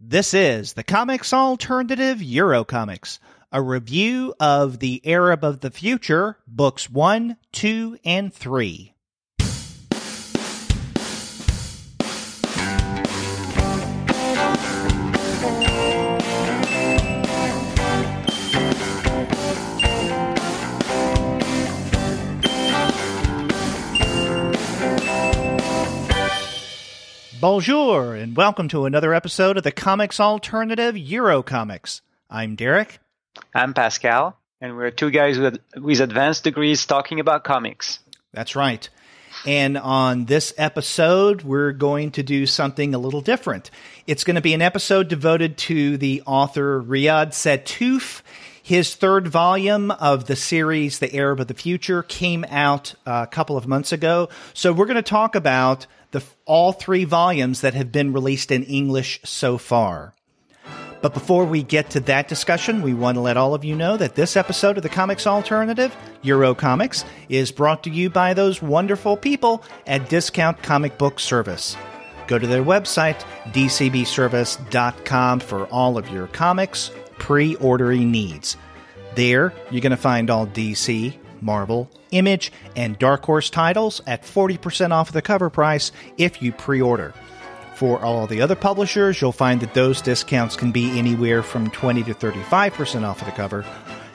This is the Comics Alternative Eurocomics, a review of The Arab of the Future, Books 1, 2, and 3. Bonjour, and welcome to another episode of the Comics Alternative Eurocomics. I'm Derek. I'm Pascal, and we're two guys with advanced degrees talking about comics. That's right. And on this episode, we're going to do something a little different. It's going to be an episode devoted to the author Riad Sattouf. His third volume of the series, The Arab of the Future, came out a couple of months ago. So we're going to talk about all three volumes that have been released in English so far. But before we get to that discussion, we want to let all of you know that this episode of the Comics Alternative, Eurocomics, is brought to you by those wonderful people at Discount Comic Book Service. Go to their website, dcbservice.com, for all of your comics pre-ordering needs. There, you're going to find all DC, Marvel, Image, and Dark Horse titles at 40% off the cover price if you pre-order. For all the other publishers, you'll find that those discounts can be anywhere from 20 to 35% off of the cover.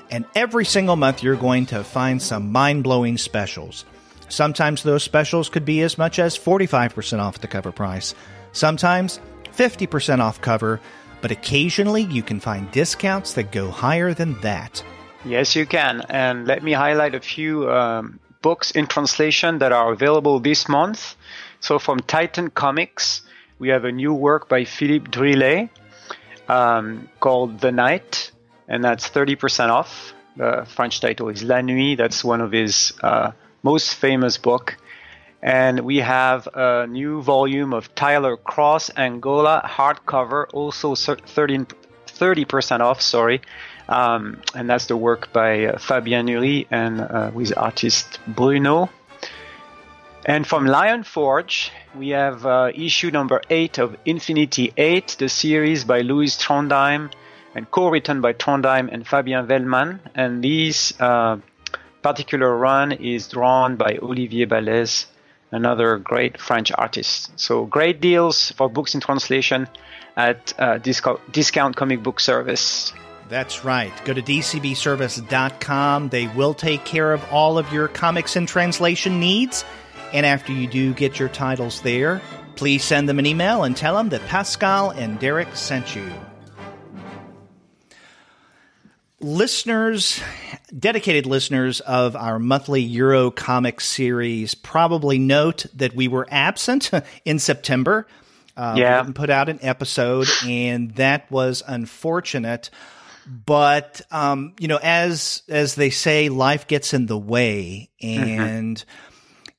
And every single month, you're going to find some mind-blowing specials. Sometimes those specials could be as much as 45% off the cover price. Sometimes 50% off cover, but occasionally you can find discounts that go higher than that. Yes, you can. And let me highlight a few books in translation that are available this month. So from Titan Comics, we have a new work by Philippe Drillet called The Night, and that's 30% off. The French title is La Nuit. That's one of his most famous books. And we have a new volume of Tyler Cross Angola hardcover, also 30% off, and that's the work by Fabien Nury and with artist Bruno. And from Lion Forge, we have issue number 8 of Infinity 8, the series by Louis Trondheim and co-written by Trondheim and Fabien Vellman. And this particular run is drawn by Olivier Balès, another great French artist. So great deals for books in translation at Discount Comic Book Service. That's right. Go to dcbservice.com. They will take care of all of your comics and translation needs. And after you do get your titles there, please send them an email and tell them that Pascal and Derek sent you. Listeners, dedicated listeners of our monthly Euro Comics series probably note that we were absent in September. We didn't put out an episode, and that was unfortunate. But, as they say, life gets in the way. And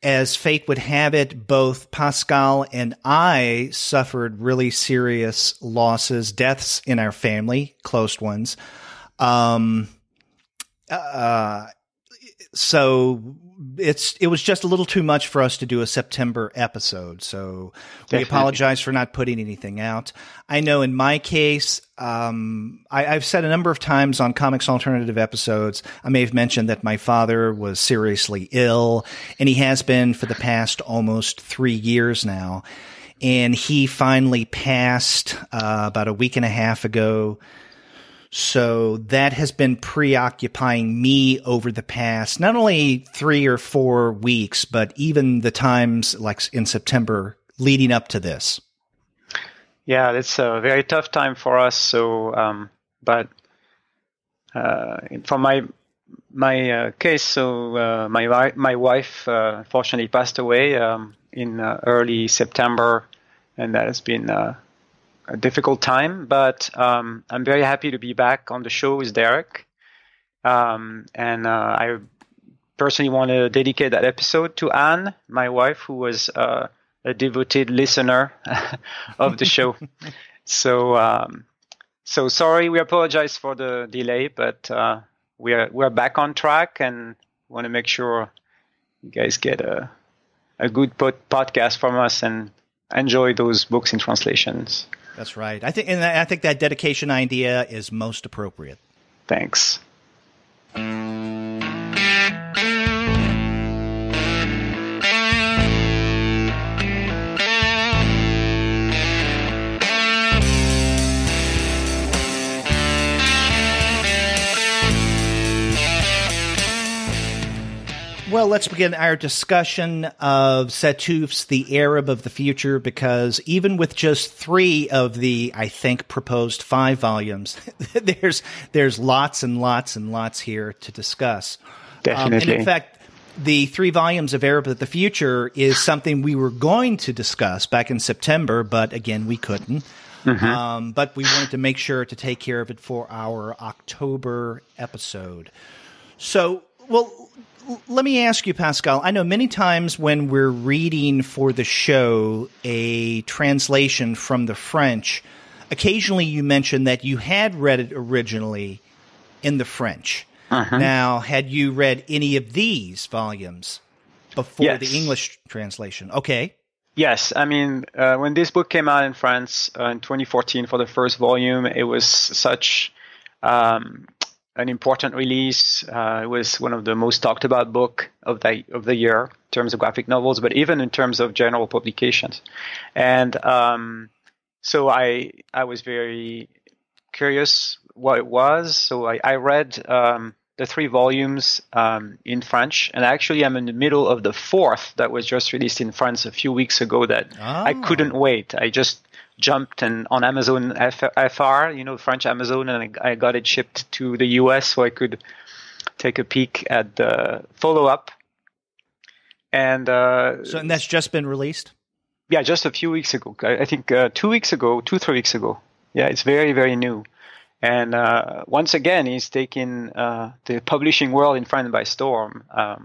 as fate would have it, both Pascal and I suffered really serious losses, deaths in our family, close ones. So it was just a little too much for us to do a September episode. So we apologize for not putting anything out. I know in my case, I've said a number of times on Comics Alternative episodes, I may have mentioned that my father was seriously ill, and he has been for the past almost 3 years now. And he finally passed about a week and a half ago. So that has been preoccupying me over the past, not only 3 or 4 weeks, but even the times like in September leading up to this. Yeah, it's a very tough time for us. So, but from my case, so my wife fortunately passed away in early September, and that has been a difficult time, but I'm very happy to be back on the show with Derek. And I personally want to dedicate that episode to Anne, my wife, who was a devoted listener of the show. So sorry, we apologize for the delay, but we're back on track and want to make sure you guys get a good podcast from us and enjoy those books in translations. That's right. I think that dedication idea is most appropriate. Thanks. Well, let's begin our discussion of Sattouf's The Arab of the Future, because even with just 3 of the, I think, proposed 5 volumes, there's lots and lots and lots here to discuss. Definitely. And in fact, the 3 volumes of Arab of the Future is something we were going to discuss back in September, but again, we couldn't. Mm-hmm. But we wanted to make sure to take care of it for our October episode. So, well, let me ask you, Pascal, I know many times when we're reading for the show a translation from the French, occasionally you mention that you had read it originally in the French. Uh-huh. Now, had you read any of these volumes before the English translation? Okay. Yes. I mean, when this book came out in France in 2014 for the first volume, it was such an important release. It was one of the most talked about book of the year in terms of graphic novels, but even in terms of general publications. And so I was very curious what it was. So I read the 3 volumes in French, and actually I'm in the middle of the 4th that was just released in France a few weeks ago that I couldn't wait. I just jumped on Amazon FR, French Amazon, and I got it shipped to the US so I could take a peek at the follow-up. And and that's just been released? Yeah, just a few weeks ago. I think 2 weeks ago, 3 weeks ago. Yeah, it's very, very new. And once again, he's taken the publishing world in France by storm. I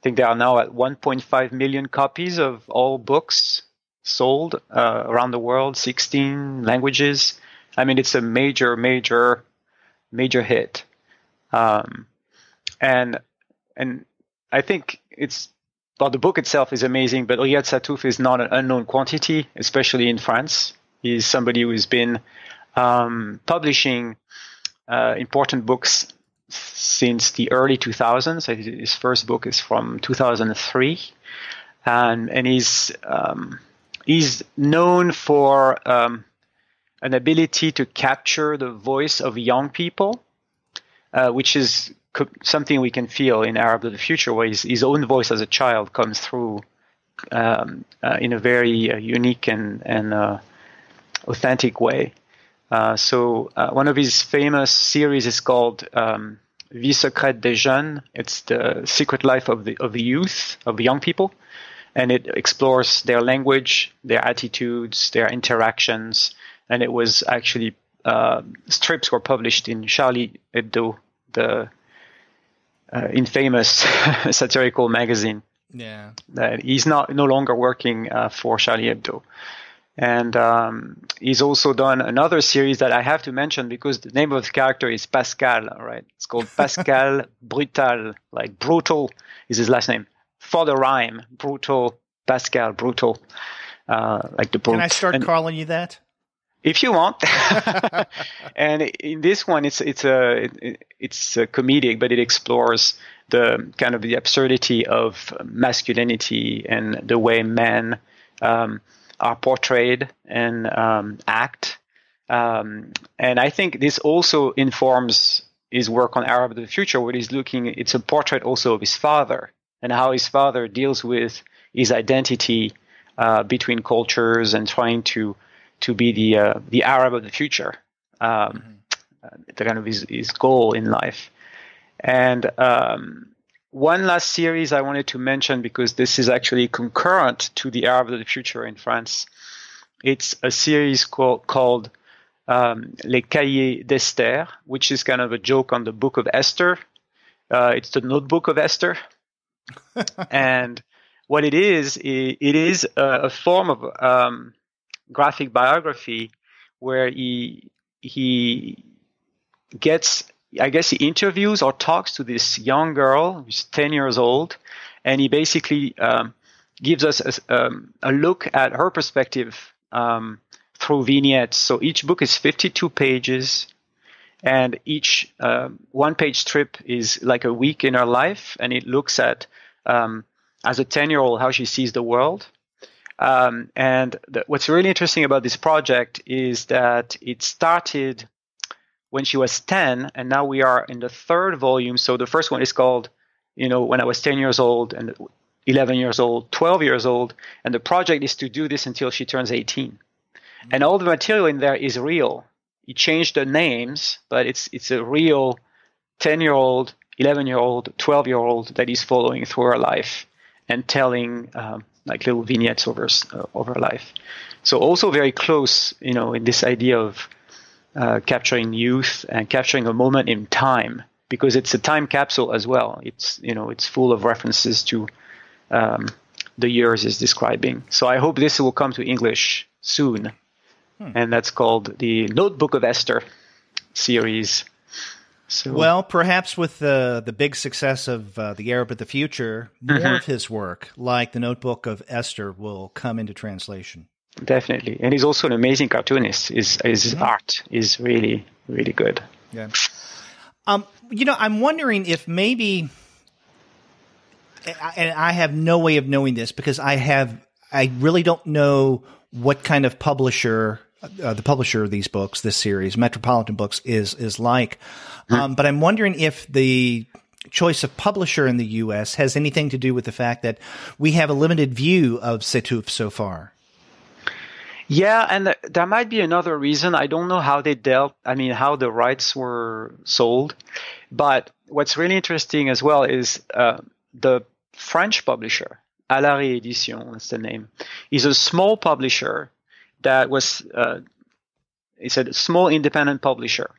think they are now at 1.5 million copies of all books sold around the world, 16 languages. I mean, it's a major, major, major hit. And I think the book itself is amazing, but Riad Sattouf is not an unknown quantity, especially in France. He's somebody who's been publishing important books since the early 2000s. His first book is from 2003, and he's known for an ability to capture the voice of young people, which is something we can feel in Arab of the Future, where his own voice as a child comes through in a very unique and authentic way. So one of his famous series is called Vie secrète des jeunes. It's the secret life of the youth, of the young people. And it explores their language, their attitudes, their interactions. And it was actually strips were published in Charlie Hebdo, the infamous satirical magazine. Yeah, he's no longer working for Charlie Hebdo. And he's also done another series that I have to mention because the name of the character is Pascal, right? It's called Pascal Brutal, like brutal is his last name. For the rhyme, brutal, Pascal, brutal, like the boat. Can I start calling you that? If you want. And in this one, it's comedic, but it explores the kind of the absurdity of masculinity and the way men are portrayed and act. And I think this also informs his work on Arab of the Future, where it's a portrait also of his father and how his father deals with his identity between cultures and trying to be the Arab of the future, the kind of his goal in life. And one last series I wanted to mention, because this is actually concurrent to the Arab of the Future in France. It's a series called Les Cahiers d'Esther, which is kind of a joke on the Book of Esther. It's the Notebook of Esther. And what it is a form of graphic biography where he gets, I guess he interviews or talks to this young girl who's 10 years old, and he basically gives us a look at her perspective through through vignettes. So each book is 52 pages, and each one-page strip is like a week in her life, and it looks at, as a 10-year-old, how she sees the world. What's really interesting about this project is that it started when she was 10, and now we are in the third volume. So the first one is called, when I was 10 years old, and 11 years old, 12 years old, and the project is to do this until she turns 18. Mm-hmm. And all the material in there is real. You change the names, but it's a real 10-year-old, 11-year-old, 12-year-old that is following through her life and telling like little vignettes over her life. So also very close, in this idea of capturing youth and capturing a moment in time, because it's a time capsule as well. It's it's full of references to the years it's describing. So I hope this will come to English soon. And that's called the Notebook of Esther series. So, well, perhaps with the big success of The Arab of the Future, more of his work, like the Notebook of Esther, will come into translation. Definitely. And he's also an amazing cartoonist. His art is really, really good. Yeah. I'm wondering if maybe, and I have no way of knowing this because I really don't know what kind of publisher the publisher of these books, this series, Metropolitan Books, is like. But I'm wondering if the choice of publisher in the U.S. has anything to do with the fact that we have a limited view of Sattouf so far. Yeah, and there might be another reason. I don't know how how the rights were sold. But what's really interesting as well is the French publisher, À la Réédition, that's the name, is a small publisher that was, it's a small independent publisher.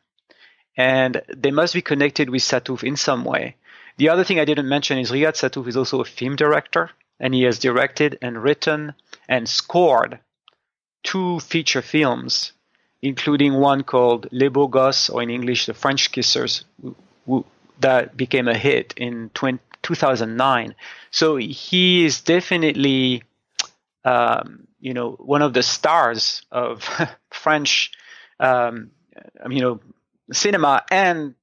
And they must be connected with Sattouf in some way. The other thing I didn't mention is Riad Sattouf is also a film director, and he has directed and written and scored 2 feature films, including one called Les Beaux Gosses, or in English, The French Kissers, that became a hit in 2009. So he is definitely, one of the stars of French, cinema and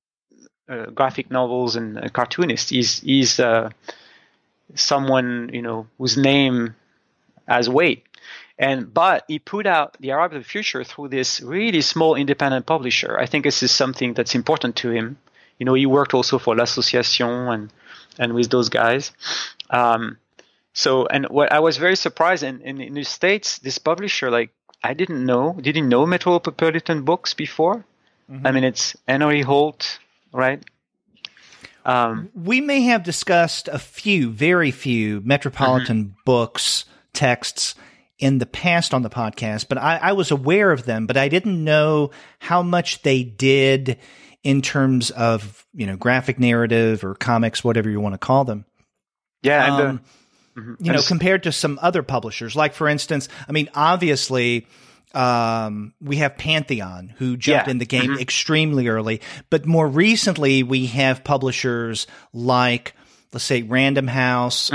graphic novels and cartoonist. He's someone whose name has weight. But he put out The Arab of the Future through this really small independent publisher. I think this is something that's important to him. He worked also for L'Association and with those guys. And what I was very surprised in the States, this publisher, did he know Metropolitan Books before? Mm-hmm. It's Henry Holt, right? We may have discussed very few Metropolitan Books texts in the past on the podcast, but I was aware of them, but I didn't know how much they did in terms of, graphic narrative or comics, whatever you want to call them. Yeah. Compared to some other publishers, like for instance, obviously, we have Pantheon, who jumped in the game extremely early, but more recently we have publishers like, let's say, Random House,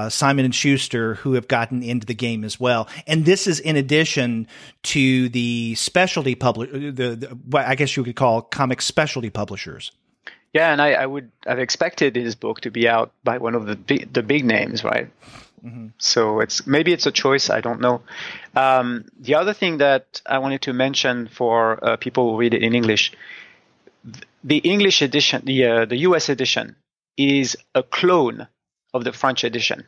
Simon & Schuster, who have gotten into the game as well. And this is in addition to the specialty what I guess you could call comic specialty publishers. Yeah, and I would have expected this book to be out by one of the big names, right? Mm-hmm. So maybe it's a choice. I don't know. The other thing that I wanted to mention for people who read it in English, the English edition, the US edition, is a clone of the French edition.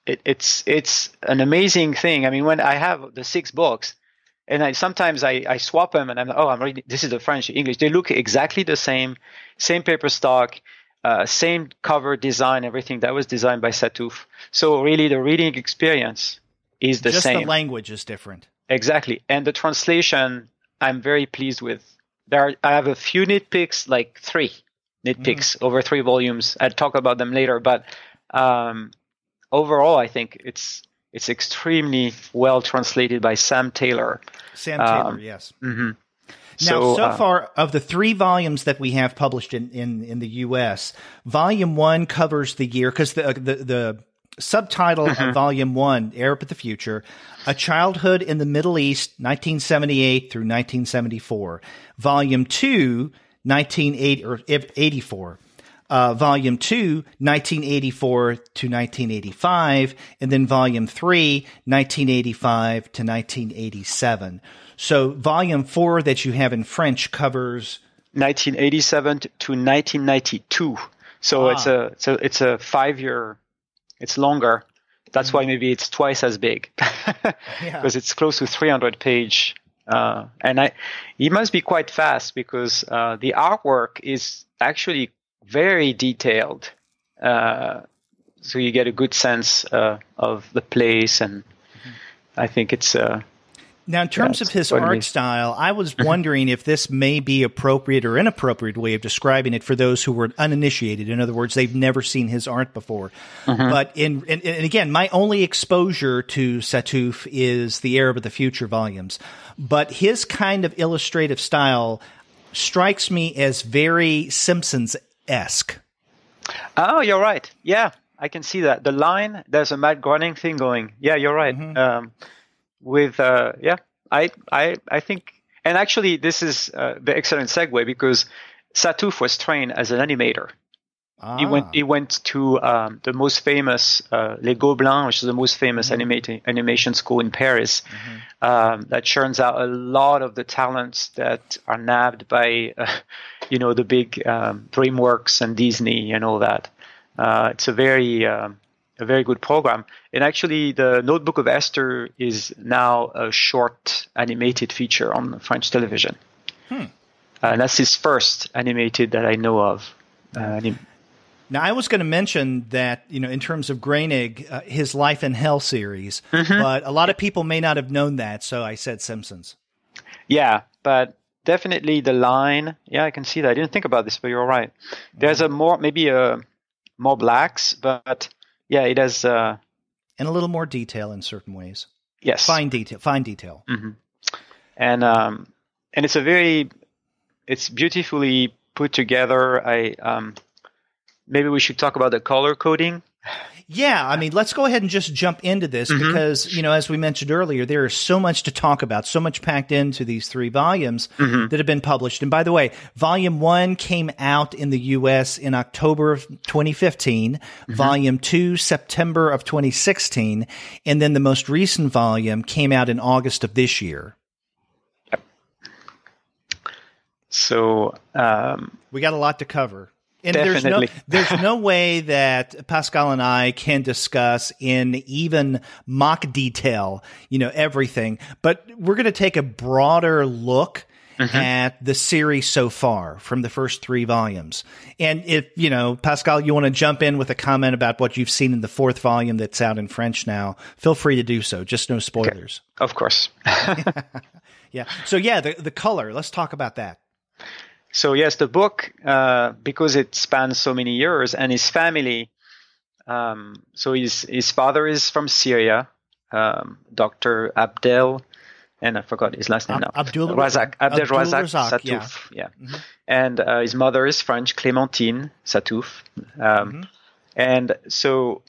It's an amazing thing. When I have the 6 books, and sometimes I swap them, and I'm like, I'm reading. This is the French, English. They look exactly the same paper stock, same cover design, everything that was designed by Sattouf. So really, the reading experience is the same. Just the language is different. Exactly, and the translation I'm very pleased with. I have a few nitpicks, like 3 nitpicks over 3 volumes. I'll talk about them later, but overall, I think it's extremely well translated by Sam Taylor. Yes. Mm-hmm. Now, so far, of the 3 volumes that we have published in the U.S., Volume 1 covers the year, because the subtitle of Volume 1, Arab of the Future, A Childhood in the Middle East, 1978 through 1974. Volume 2, 1984. Volume 2, 1984 to 1985. And then Volume 3, 1985 to 1987. So Volume 4 that you have in French covers 1987 to 1992. So it's a 5-year. It's longer. That's why maybe it's twice as big, because it's close to 300 page. And it must be quite fast because the artwork is actually very detailed. So you get a good sense of the place, and I think it's. Now, in terms of his art style, I was wondering if this may be appropriate or inappropriate way of describing it for those who were uninitiated. In other words, they've never seen his art before. But and again, my only exposure to Sattouf is the Arab of the Future volumes. But his kind of illustrative style strikes me as very Simpsons-esque. Oh, you're right. Yeah, I can see that. The line, there's a Matt Groening thing going. Yeah, you're right. I think, and actually this is the excellent segue because Sattouf was trained as an animator. He went to the most famous Les Gobelins, which is the most famous animation school in Paris, that churns out a lot of the talents that are nabbed by the big DreamWorks and Disney and all that. It's a very good program. And actually, the Notebook of Esther is now a short animated feature on French television. And that's his first animated that I know of. Now, I was going to mention that, in terms of Groening, his Life in Hell series, but a lot of people may not have known that, so I said Simpsons. Yeah, but definitely the line. Yeah, I can see that. I didn't think about this, but you're right. There's more blacks, but yeah, it has and a little more detail in certain ways. Yes, fine detail. And it's beautifully put together. Maybe we should talk about the color coding. Yeah, I mean, let's go ahead and just jump into this because, as we mentioned earlier, there is so much to talk about, so much packed into these 3 volumes that have been published. And by the way, Volume 1 came out in the U.S. in October of 2015, Volume 2, September of 2016, and then the most recent volume came out in August of this year. Yep. So we got a lot to cover. And definitely. there's no way that Pascal and I can discuss in even mock detail, everything. But we're going to take a broader look at the series so far from the first 3 volumes. And if, Pascal, you want to jump in with a comment about what you've seen in the 4th volume that's out in French now, feel free to do so. Just no spoilers. Okay. Of course. Yeah. So, the color. Let's talk about that. So yes, the book, because it spans so many years, and his family. So his father is from Syria, Dr. Abdel, and I forgot his last name now. Abdel Razak Sattouf. Yeah. And his mother is French, Clémentine Sattouf. And so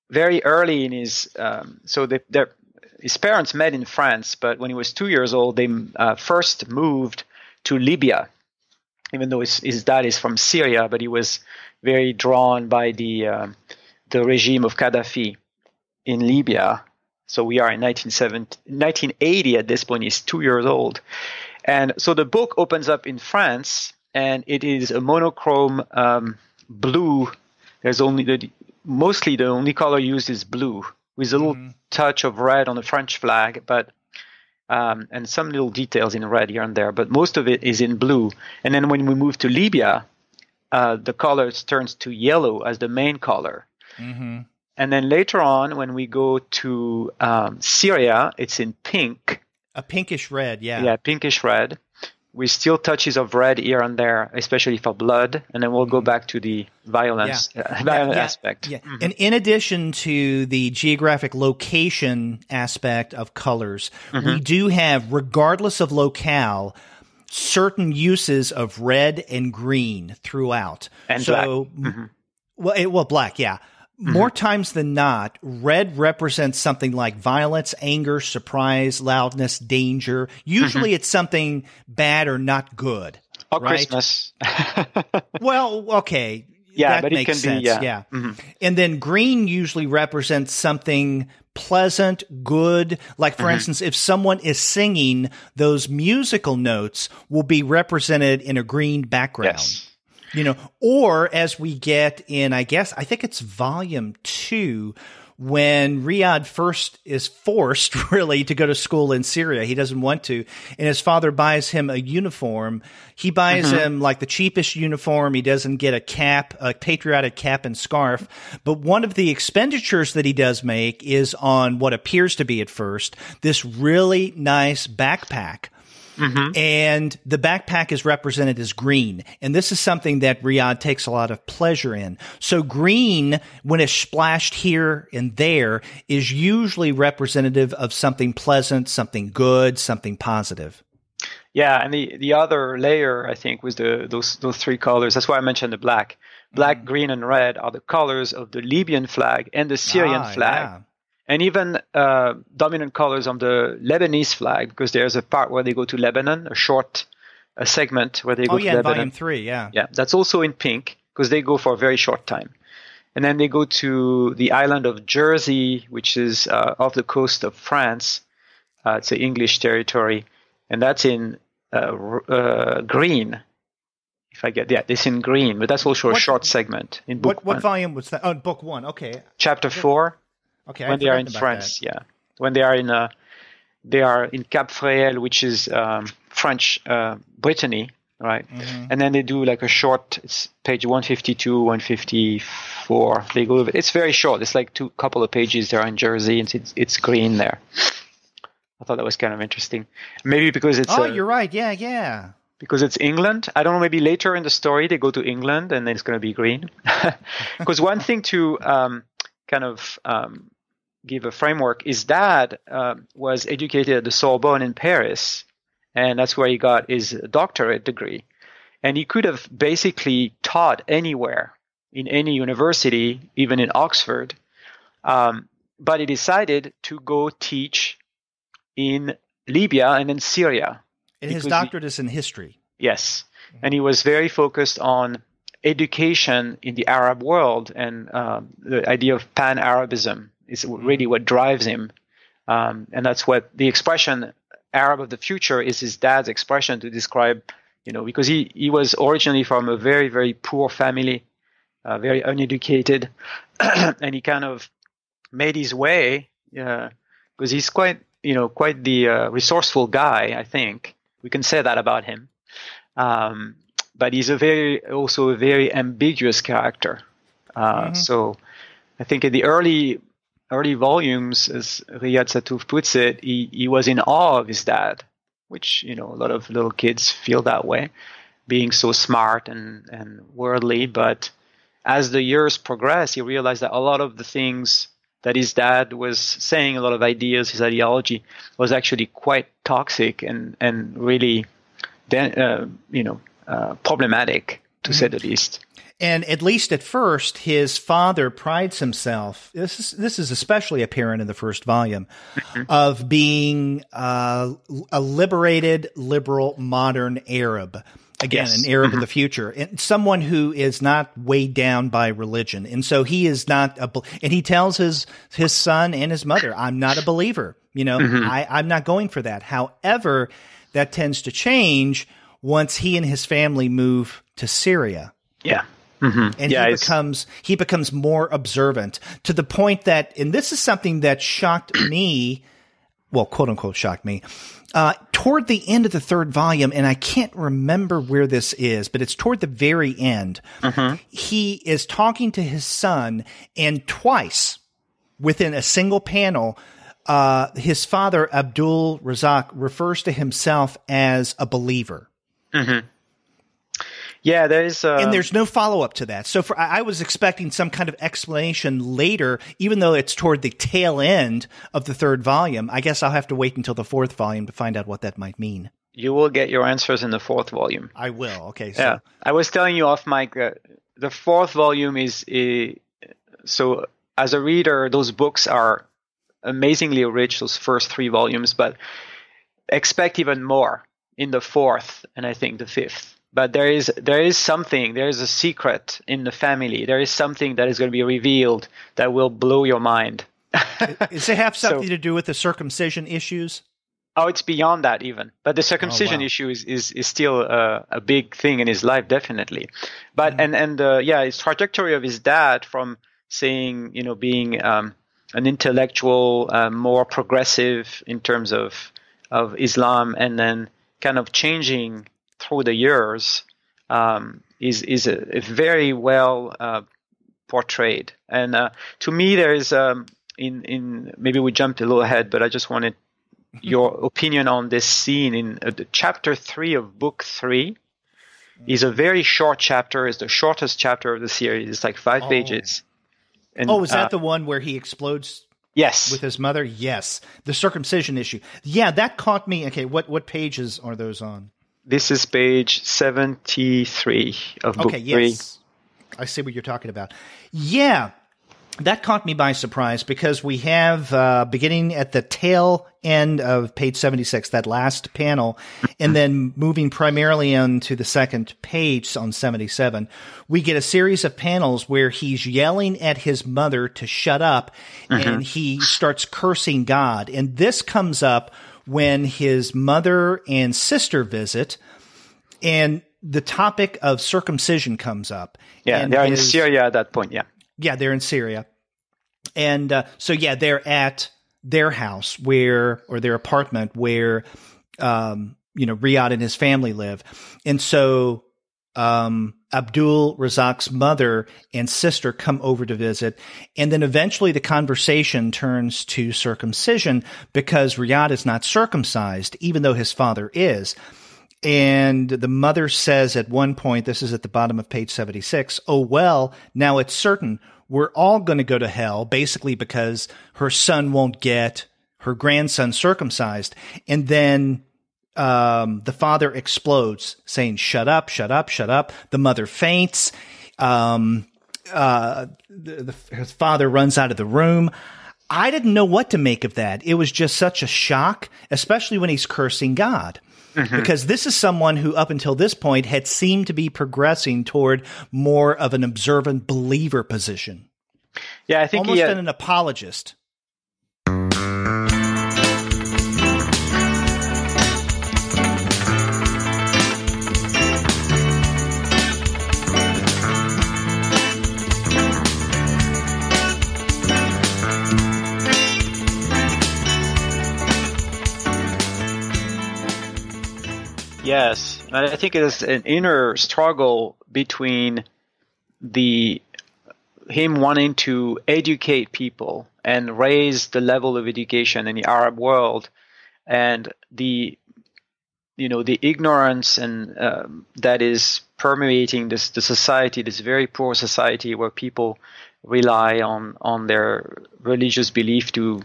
very early in his, his parents met in France, but when he was 2 years old, they first moved to Libya. Even though his dad is from Syria, but he was very drawn by the regime of Gaddafi in Libya. So we are in 1980 at this point. He's 2 years old. And so the book opens up in France, and it is a monochrome blue. There's mostly the only color used is blue, with a little touch of red on the French flag, but and some little details in red here and there, but most of it is in blue. And then when we move to Libya, the color turns to yellow as the main color. And then later on, when we go to Syria, it's in pink. A pinkish red, yeah. Yeah, pinkish red. With still touches of red here and there, especially for blood. And then we'll go back to the violence aspect. Yeah. And in addition to the geographic location aspect of colors, we do have, regardless of locale, certain uses of red and green throughout. And black. Well, black, yeah. more times than not, red represents something like violence, anger, surprise, loudness, danger. Usually it's something bad or not good. Or right? Christmas. Well, okay. Yeah, that but makes it can sense. be, yeah. Yeah. And then green usually represents something pleasant, good. Like, for instance, if someone is singing, those musical notes will be represented in a green background. Yes. Or as we get in, I think it's volume 2, when Riad first is forced really to go to school in Syria. He doesn't want to. And his father buys him a uniform. He buys him like the cheapest uniform. He doesn't get a patriotic cap and scarf. But one of the expenditures that he does make is on what appears to be at first this really nice backpack. And the backpack is represented as green. And this is something that Riad takes a lot of pleasure in. So green, when it's splashed here and there, is usually representative of something pleasant, something good, something positive. Yeah, and the other layer, I think, was those three colors. That's why I mentioned the black. Black, green, and red are the colors of the Libyan flag and the Syrian flag. Yeah. And even dominant colors on the Lebanese flag, because there's a part where they go to Lebanon, a segment where they go to Lebanon. Volume 3, yeah. Yeah, that's also in pink, because they go for a very short time. And then they go to the island of Jersey, which is off the coast of France. It's an English territory. And that's in green. If I get, it's in green, but that's also a short segment in book one. What volume was that? Oh, book 1, okay. Chapter 4. Okay, when they are in France, when they are in Cap Fréhel, which is French Brittany, right? And then they do like a short. It's page 152, 154. They go. It's very short. It's like couple of pages. They're in Jersey, and it's green there. I thought that was kind of interesting. Maybe because it's. Oh, you're right. Yeah. Because it's England. I don't know. Maybe later in the story they go to England, and then it's going to be green. Because one thing to give a framework. His dad was educated at the Sorbonne in Paris, and that's where he got his doctorate degree. And he could have basically taught anywhere, in any university, even in Oxford, but he decided to go teach in Libya and in Syria. And his doctorate is in history. Yes, and he was very focused on education in the Arab world and the idea of pan-Arabism. Is really what drives him. And that's what the expression Arab of the future is his dad's expression to describe, because he was originally from a very, very poor family, very uneducated, and he kind of made his way because he's quite the resourceful guy, I think. We can say that about him. But he's also a very ambiguous character. So I think in the early volumes, as Riad Sattouf puts it, he was in awe of his dad, which, a lot of little kids feel that way, being so smart and worldly. But as the years progress, he realized that a lot of the things that his dad was saying, a lot of ideas, his ideology, was actually quite toxic and really, problematic, to say the least. And at least at first, his father prides himself, this is especially apparent in the first volume, of being a liberated, liberal, modern Arab. Again, an Arab of the future. And someone who is not weighed down by religion. And so he is not and he tells his son and his mother, I'm not a believer. I'm not going for that. However, that tends to change once he and his family move to Syria. Yeah. And he becomes more observant to the point that, and this is something that shocked me, well, quote unquote shocked me, toward the end of the third volume, and I can't remember where this is, but it's toward the very end. He is talking to his son, and twice within a single panel, his father, Abdul Razak, refers to himself as a believer. Yeah, and there's no follow-up to that. So I was expecting some kind of explanation later, even though it's toward the tail end of the third volume. I guess I'll have to wait until the fourth volume to find out what that might mean. You will get your answers in the fourth volume. I will. Okay. So. Yeah. I was telling you off mic that the fourth volume is so as a reader, those books are amazingly rich, those first 3 volumes, but expect even more in the 4th and I think the 5th. But there is something, there is a secret in the family. There is something that is going to be revealed that will blow your mind. Does it have something to do with the circumcision issues? Oh, it's beyond that even. But the circumcision issue is still a big thing in his life, definitely. But his trajectory of his dad from saying, being an intellectual, more progressive in terms of Islam, and then kind of changing through the years is a very well portrayed. And to me, there is in maybe we jumped a little ahead, but I just wanted your opinion on this scene in the chapter 3 of book 3. Is a very short chapter. It's the shortest chapter of the series. It's like 5 pages. And, is that the one where he explodes? Yes. With his mother? Yes. The circumcision issue. Yeah, that caught me. Okay, what pages are those on? This is page 73 of book 3. Yes. I see what you're talking about. Yeah. That caught me by surprise because we have, beginning at the tail end of page 76, that last panel, and then moving primarily onto the second page on 77, we get a series of panels where he's yelling at his mother to shut up, and he starts cursing God. And this comes up when his mother and sister visit, and the topic of circumcision comes up. Yeah, and they're in Syria at that point, yeah. Yeah, they're in Syria. And they're at their house or their apartment where, Riad and his family live. And so Abdul Razak's mother and sister come over to visit. And then eventually the conversation turns to circumcision because Riad is not circumcised, even though his father is. And the mother says at one point, this is at the bottom of page 76, "Oh, well, now it's certain we're all going to go to hell," basically because her son won't get her grandson circumcised. And then the father explodes, saying, "Shut up, shut up, shut up." The mother faints. His father runs out of the room. I didn't know what to make of that. It was just such a shock, especially when he's cursing God. Because this is someone who up until this point had seemed to be progressing toward more of an observant believer position. Yeah, I think almost an apologist. Yes, and I think it is an inner struggle between him wanting to educate people and raise the level of education in the Arab world, and the ignorance and that is permeating the society, this very poor society where people rely on their religious belief to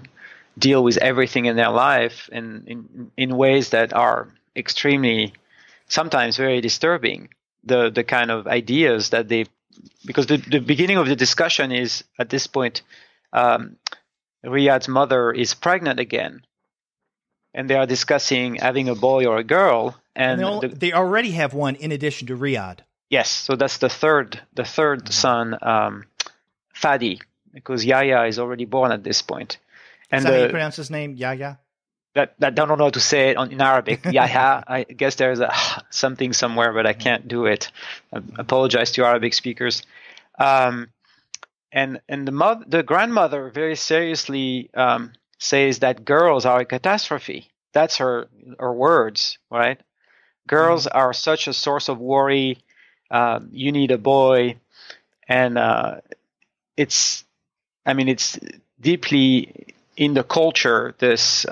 deal with everything in their life, and in ways that are extremely, sometimes very disturbing. The kind of ideas that because the beginning of the discussion is at this point, Riyad's mother is pregnant again, and they are discussing having a boy or a girl, and they already have one in addition to Riyad. Yes, so that's the third son, Fadi, because Yahya is already born at this point. And is that how you pronounce his name, Yahya? That I don't know how to say it in Arabic. Yahya. I guess there's something somewhere, but I can't do it. I apologize to Arabic speakers. And the grandmother very seriously says that girls are a catastrophe. That's her words, right? Girls are such a source of worry. You need a boy, and it's deeply in the culture, this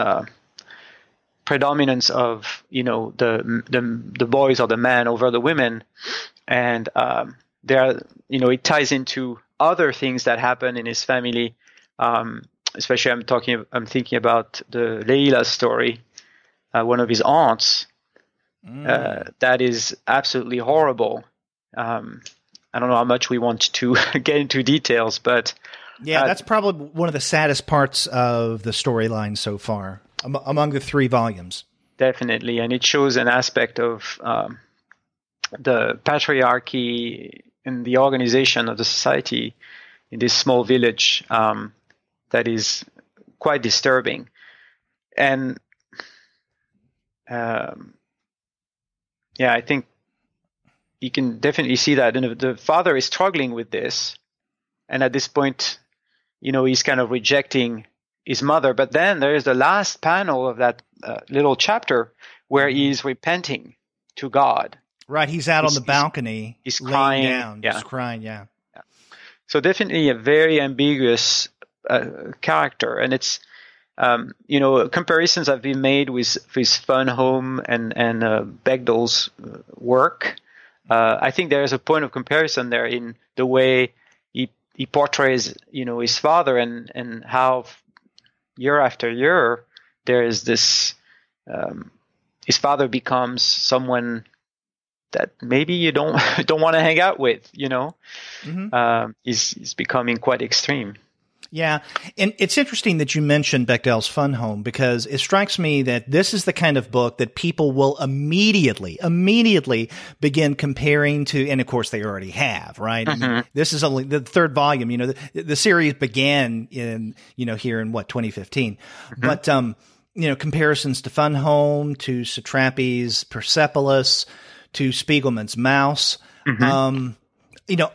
predominance of the boys or the man over the women, and it ties into other things that happen in his family. Especially, I'm thinking about the Leila story, one of his aunts, that is absolutely horrible. I don't know how much we want to get into details, but yeah, that's probably one of the saddest parts of the storyline so far among the 3 volumes. Definitely, and it shows an aspect of the patriarchy in the organization of the society in this small village that is quite disturbing. And I think you can definitely see that. And the father is struggling with this. And at this point, he's kind of rejecting his mother. But then there is the last panel of that little chapter where he's repenting to God. Right. He's out on the balcony. He's crying. Down. Yeah. He's crying. Yeah. So definitely a very ambiguous character. And it's, comparisons have been made with Fun Home and Bechdel's work. I think there is a point of comparison there in the way he portrays, his father and how year after year there is this. His father becomes someone that maybe you don't want to hang out with. Mm-hmm. He's becoming quite extreme. Yeah. And it's interesting that you mentioned Bechdel's Fun Home, because it strikes me that this is the kind of book that people will immediately begin comparing to. And of course they already have, right? Mm-hmm. I mean, this is only the 3rd volume, the series began in, here in 2015, mm-hmm. But, comparisons to Fun Home, to Satrapi's Persepolis, to Spiegelman's Mouse, mm-hmm.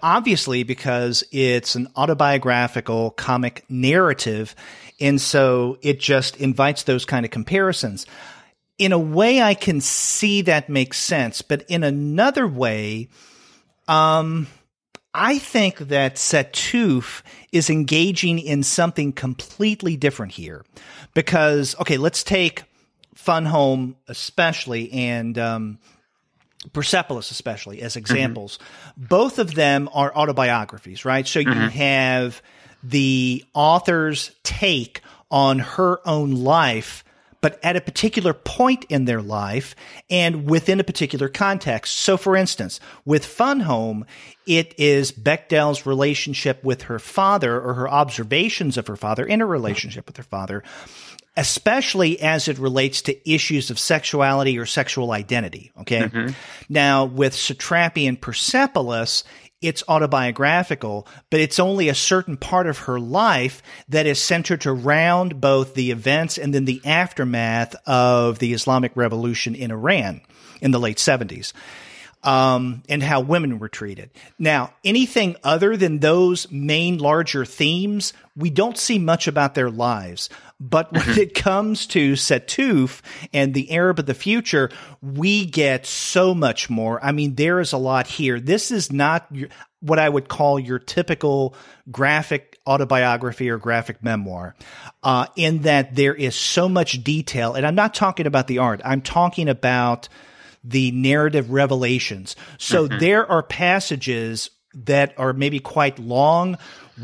Obviously because it's an autobiographical comic narrative. And so it just invites those kind of comparisons. In a way, I can see that makes sense. But in another way, I think that Sattouf is engaging in something completely different here. Because, okay, let's take Fun Home especially and Persepolis especially as examples. Mm-hmm. Both of them are autobiographies, right? So mm-hmm. you have the author's take on her own life, but at a particular point in their life and within a particular context. So for instance, with Fun Home, it is Bechdel's relationship with her father, or her observations of her father in her relationship with her father, especially as it relates to issues of sexuality or sexual identity. Okay. Mm-hmm. Now with Satrapi and Persepolis, it's autobiographical, but it's only a certain part of her life that is centered around both the events and then the aftermath of the Islamic Revolution in Iran in the late 70s. And how women were treated. Now, anything other than those main larger themes, we don't see much about their lives. But when it comes to Sattouf and the Arab of the future, we get so much more. I mean, there is a lot here. This is not what I would call your typical graphic autobiography or graphic memoir, in that there is so much detail. And I'm not talking about the art. I'm talking about the narrative revelations. So there are passages that are maybe quite long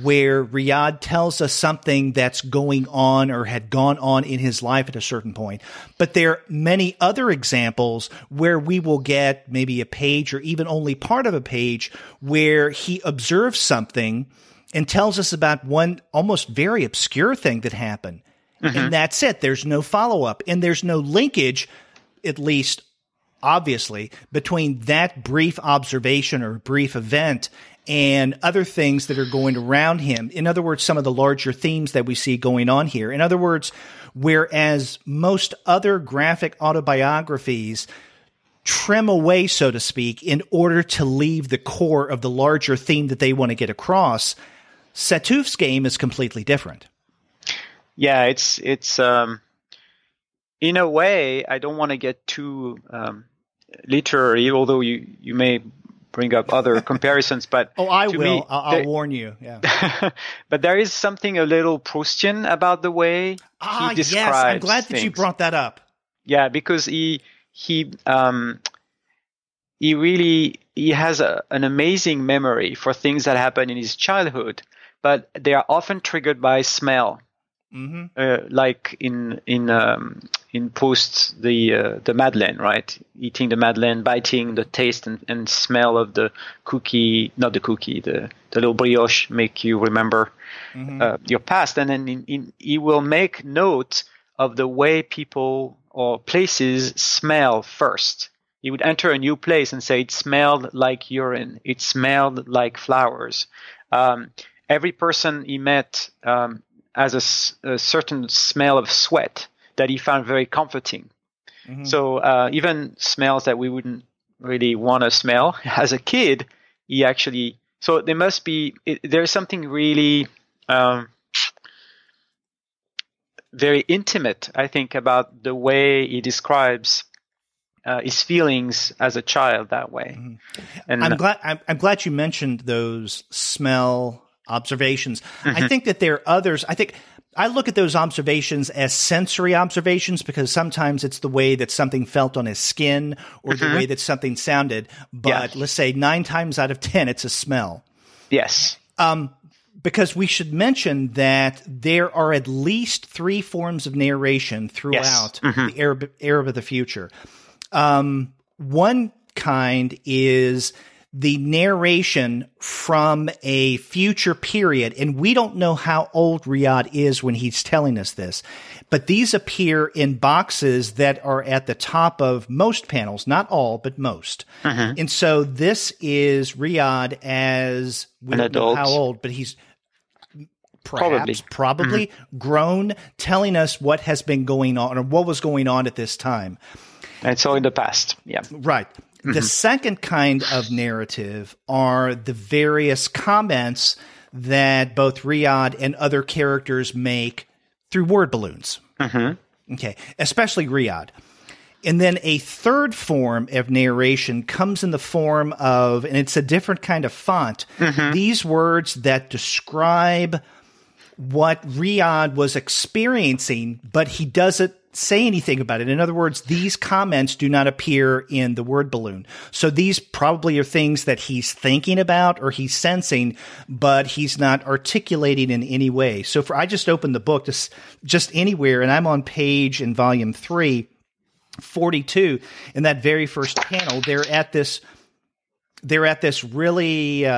where Riad tells us something that's going on or had gone on in his life at a certain point. But there are many other examples where we will get maybe a page or even only part of a page where he observes something and tells us about one almost very obscure thing that happened. And that's it. There's no follow-up. And there's no linkage, at least obviously, between that brief observation or brief event and other things that are going around him. In other words, some of the larger themes that we see going on here. In other words, whereas most other graphic autobiographies trim away, so to speak, in order to leave the core of the larger theme that they want to get across, Sattouf's game is completely different. Yeah, it's in a way, I don't want to get too literary, although you may bring up other comparisons. But I will. I'll warn you. Yeah. But there is something a little Proustian about the way he describes. Yes, I'm glad that you brought that up. Yeah, because he has an amazing memory for things that happened in his childhood, but they are often triggered by smell. Like in in Proust the Madeleine, right? Eating the Madeleine, biting the taste and smell of the cookie, not the cookie, the little brioche make you remember your past. And then he will make note of the way people or places smell first. He would enter a new place and say it smelled like urine. It smelled like flowers. Every person he met has a certain smell of sweat that he found very comforting. So even smells that we wouldn't really want to smell as a kid, he actually. So there must be. There's something really very intimate, I think, about the way he describes his feelings as a child that way. And I'm glad you mentioned those smell observations. I think that there are others. I look at those observations as sensory observations because sometimes it's the way that something felt on his skin or the way that something sounded. But let's say 9 times out of 10, it's a smell. Yes. Because we should mention that there are at least 3 forms of narration throughout the Arab of the Future. One kind is the narration from a future period, and we don't know how old Riad is when he's telling us this, but these appear in boxes that are at the top of most panels, not all, but most. And so this is Riad as we don't know how old, but he's probably grown, telling us what has been going on or what was going on at this time. And so in the past, right. The second kind of narrative are the various comments that both Riad and other characters make through word balloons. Okay, especially Riad. And then a third form of narration comes in the form of, and it's a different kind of font, these words that describe what Riad was experiencing, but he doesn't say anything about it. In other words, these comments do not appear in the word balloon. So these probably are things that he's thinking about or he's sensing, but he's not articulating in any way. So I just opened the book just anywhere, and I'm on page in volume 3, 42. In that very first panel, they're at this really,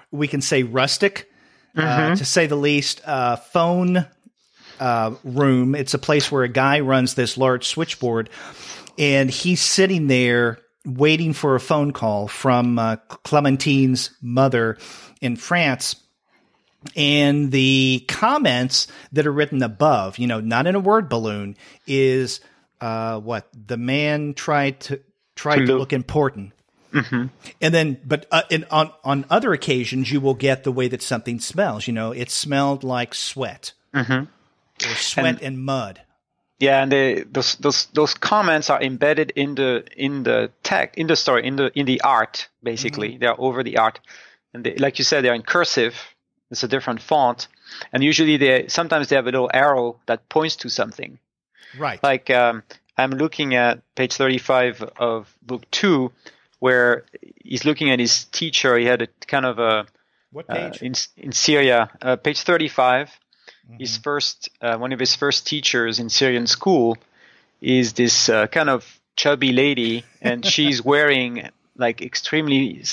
we can say rustic, to say the least, phone room. It's a place where a guy runs this large switchboard, and he's sitting there waiting for a phone call from Clementine's mother in France. And the comments that are written above, not in a word balloon, is what the man tried to look important. And then, but on other occasions, you will get the way that something smells. It smelled like sweat. Or sweat and mud. Yeah, and those comments are embedded in the text, in the story, in the art. Basically, they are over the art, and like you said, they're in cursive. It's a different font, and usually sometimes they have a little arrow that points to something. Right. Like I'm looking at page 35 of book 2, where he's looking at his teacher. He had a kind of a what page in Syria, page 35. His first, one of his first teachers in Syrian school is this kind of chubby lady, and she's wearing like extremely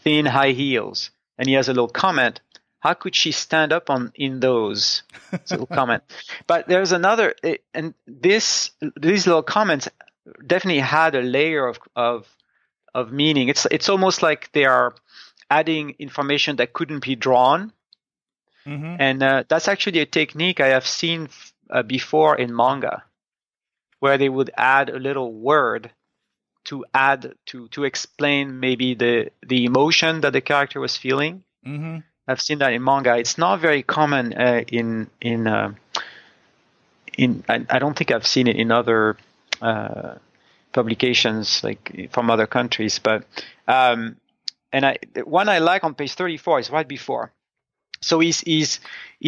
thin high heels. And he has a little comment: "How could she stand up in those?" It's a little comment. But there's another, and these little comments definitely had a layer of meaning. It's almost like they are adding information that couldn't be drawn. And that's actually a technique I have seen before in manga, where they would add a little word to explain maybe the emotion that the character was feeling. I've seen that in manga. It's not very common in I don't think I've seen it in other publications like from other countries. But one I like on page 34 is right before. So he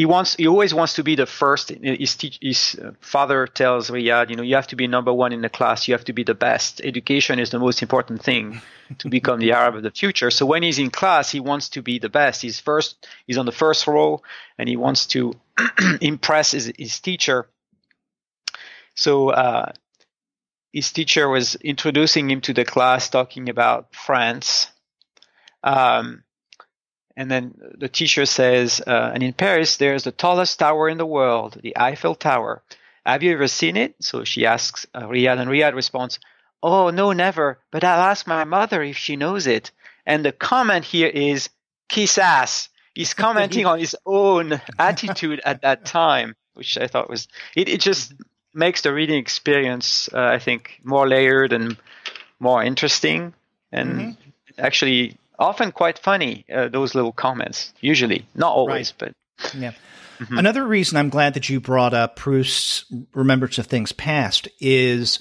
always wants to be the first. His father tells Riad, you have to be number one in the class. You have to be the best. Education is the most important thing to become the Arab of the future. So when he's in class, he wants to be the best. He's on the first row, and he wants to impress his teacher. So his teacher was introducing him to the class, talking about France. And then the teacher says, and in Paris, there's the tallest tower in the world, the Eiffel Tower. Have you ever seen it? So she asks Riad, and Riad responds, oh, no, never. But I'll ask my mother if she knows it. And the comment here is, kiss ass. He's commenting on his own attitude at that time, which I thought was, it just makes the reading experience, I think, more layered and more interesting, and actually often quite funny, those little comments, usually. Not always, but... Yeah. Another reason I'm glad that you brought up Proust's Remembrance of Things Past is,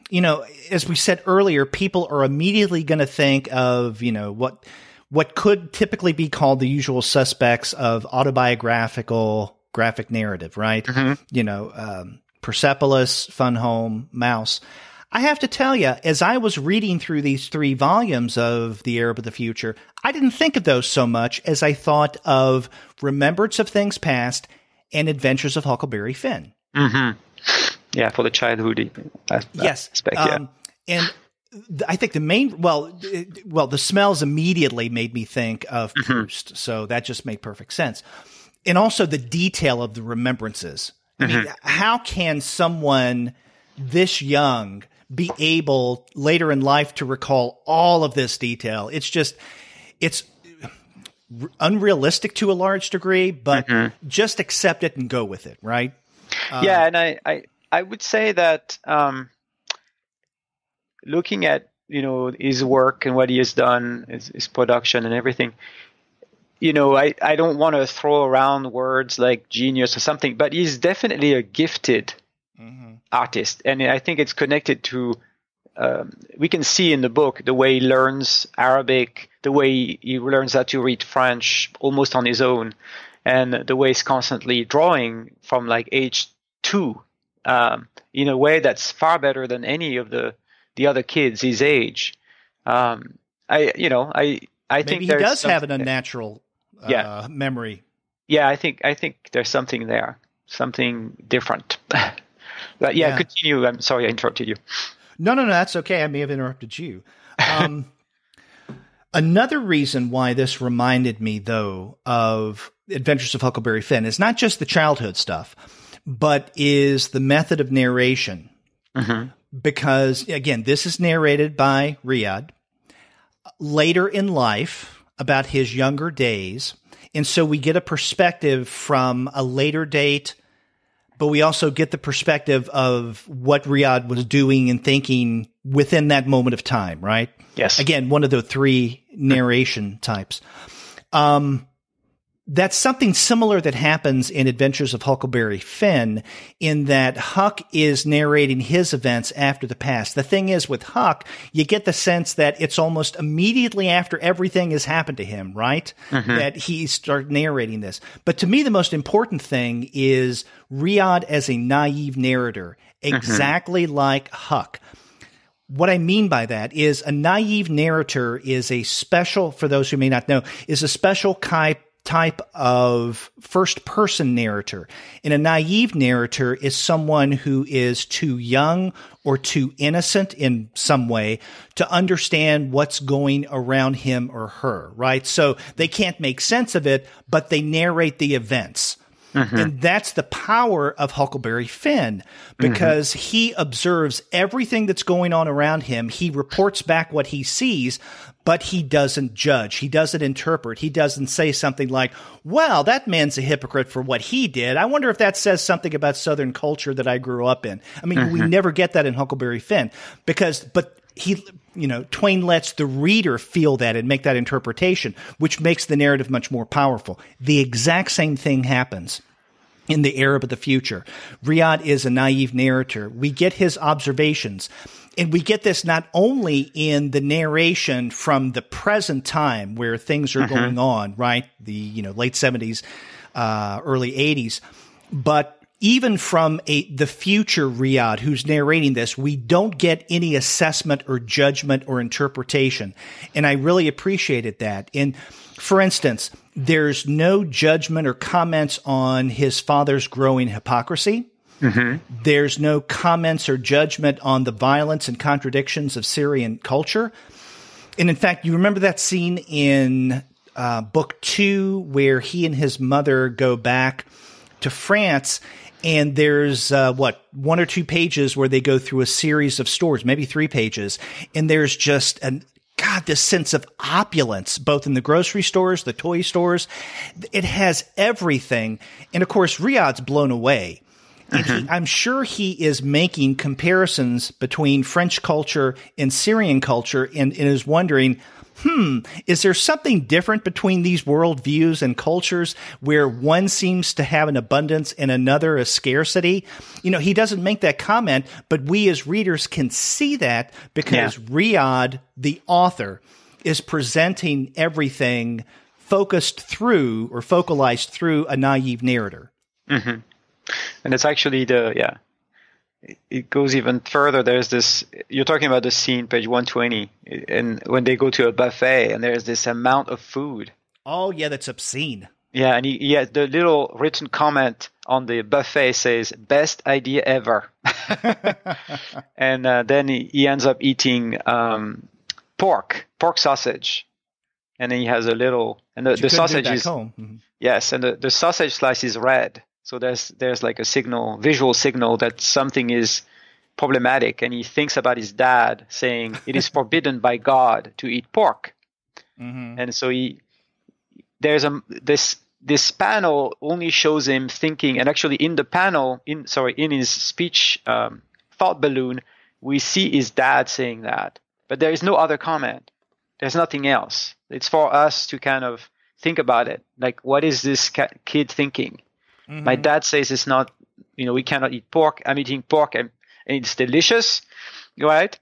you know, as we said earlier, people are immediately going to think of, you know, what could typically be called the usual suspects of autobiographical graphic narrative, right? You know, Persepolis, Fun Home, Mouse. I have to tell you, as I was reading through these 3 volumes of The Arab of the Future, I didn't think of those so much as I thought of Remembrance of Things Past and Adventures of Huckleberry Finn. Yeah, for the childhood aspect. And I think the main, the smells immediately made me think of Proust, so that just made perfect sense. And also the detail of the remembrances. I mean, how can someone this young be able later in life to recall all of this detail? It's unrealistic to a large degree, but just accept it and go with it, right? Yeah, and I would say that looking at, you know, his work and what he has done, his production and everything, you know, I don't want to throw around words like genius or something, but he's definitely a gifted artist. And I think it's connected to, we can see in the book the way he learns Arabic, the way he learns how to read French almost on his own, and the way he's constantly drawing from like age 2 in a way that's far better than any of the other kids his age. I think he does have an unnatural memory. Yeah, I think there's something there, something different. But continue. I'm sorry I interrupted you. No, that's okay. I may have interrupted you. Another reason why this reminded me, though, of Adventures of Huckleberry Finn is not just the childhood stuff, but is the method of narration. Because, again, this is narrated by Riad later in life about his younger days. And so we get a perspective from a later date, but we also get the perspective of what Riad was doing and thinking within that moment of time, right? Yes. Again, one of the 3 narration types. That's something similar that happens in Adventures of Huckleberry Finn, in that Huck is narrating his events after the past. The thing is, with Huck, you get the sense that it's almost immediately after everything has happened to him, right? That he started narrating this. But to me, the most important thing is Riad as a naive narrator, exactly like Huck. What I mean by that is a naive narrator is a special, for those who may not know, is a special type of first-person narrator. And a naive narrator is someone who is too young or too innocent in some way to understand what's going around him or her, right? So they can't make sense of it, but they narrate the events. And that's the power of Huckleberry Finn, because he observes everything that's going on around him. He reports back what he sees, but he doesn't judge. He doesn't interpret. He doesn't say something like, well, that man's a hypocrite for what he did. I wonder if that says something about Southern culture that I grew up in. I mean, we never get that in Huckleberry Finn but he, you know, Twain lets the reader feel that and make that interpretation, which makes the narrative much more powerful. The exact same thing happens in The Arab of the Future. Riad is a naive narrator. We get his observations, and we get this not only in the narration from the present time where things are going on, right? The, you know, late 70s, early 80s, but even from the future Riad who's narrating this, we don't get any assessment or judgment or interpretation. And I really appreciated that. And for instance, there's no judgment or comments on his father's growing hypocrisy. There's no comments or judgment on the violence and contradictions of Syrian culture. And in fact, you remember that scene in book 2 where he and his mother go back to France, and there's, 1 or 2 pages where they go through a series of stores, maybe 3 pages, and there's just this sense of opulence, both in the grocery stores, the toy stores. It has everything. And of course, Riad's blown away. And I'm sure he is making comparisons between French culture and Syrian culture and is wondering, is there something different between these worldviews and cultures where one seems to have an abundance and another a scarcity? He doesn't make that comment, but we as readers can see that because Riad, the author, is presenting everything focalized through a naive narrator. And it's actually it goes even further. There's this, you're talking about the scene, page 120, and when they go to a buffet and there's this amount of food. Oh, yeah, that's obscene. Yeah, and he has the little written comment on the buffet says, "Best idea ever." And then he ends up eating pork sausage. And then he has a little, and the sausage is, yes, and the sausage slice is red. So there's like a visual signal that something is problematic, and he thinks about his dad saying it is forbidden by God to eat pork, and so this panel only shows him thinking, and actually in the panel, in his speech thought balloon, we see his dad saying that, but there is no other comment. There's nothing else. It's for us to kind of think about it, like what is this kid thinking? My dad says it's not, we cannot eat pork. I'm eating pork and it's delicious, right?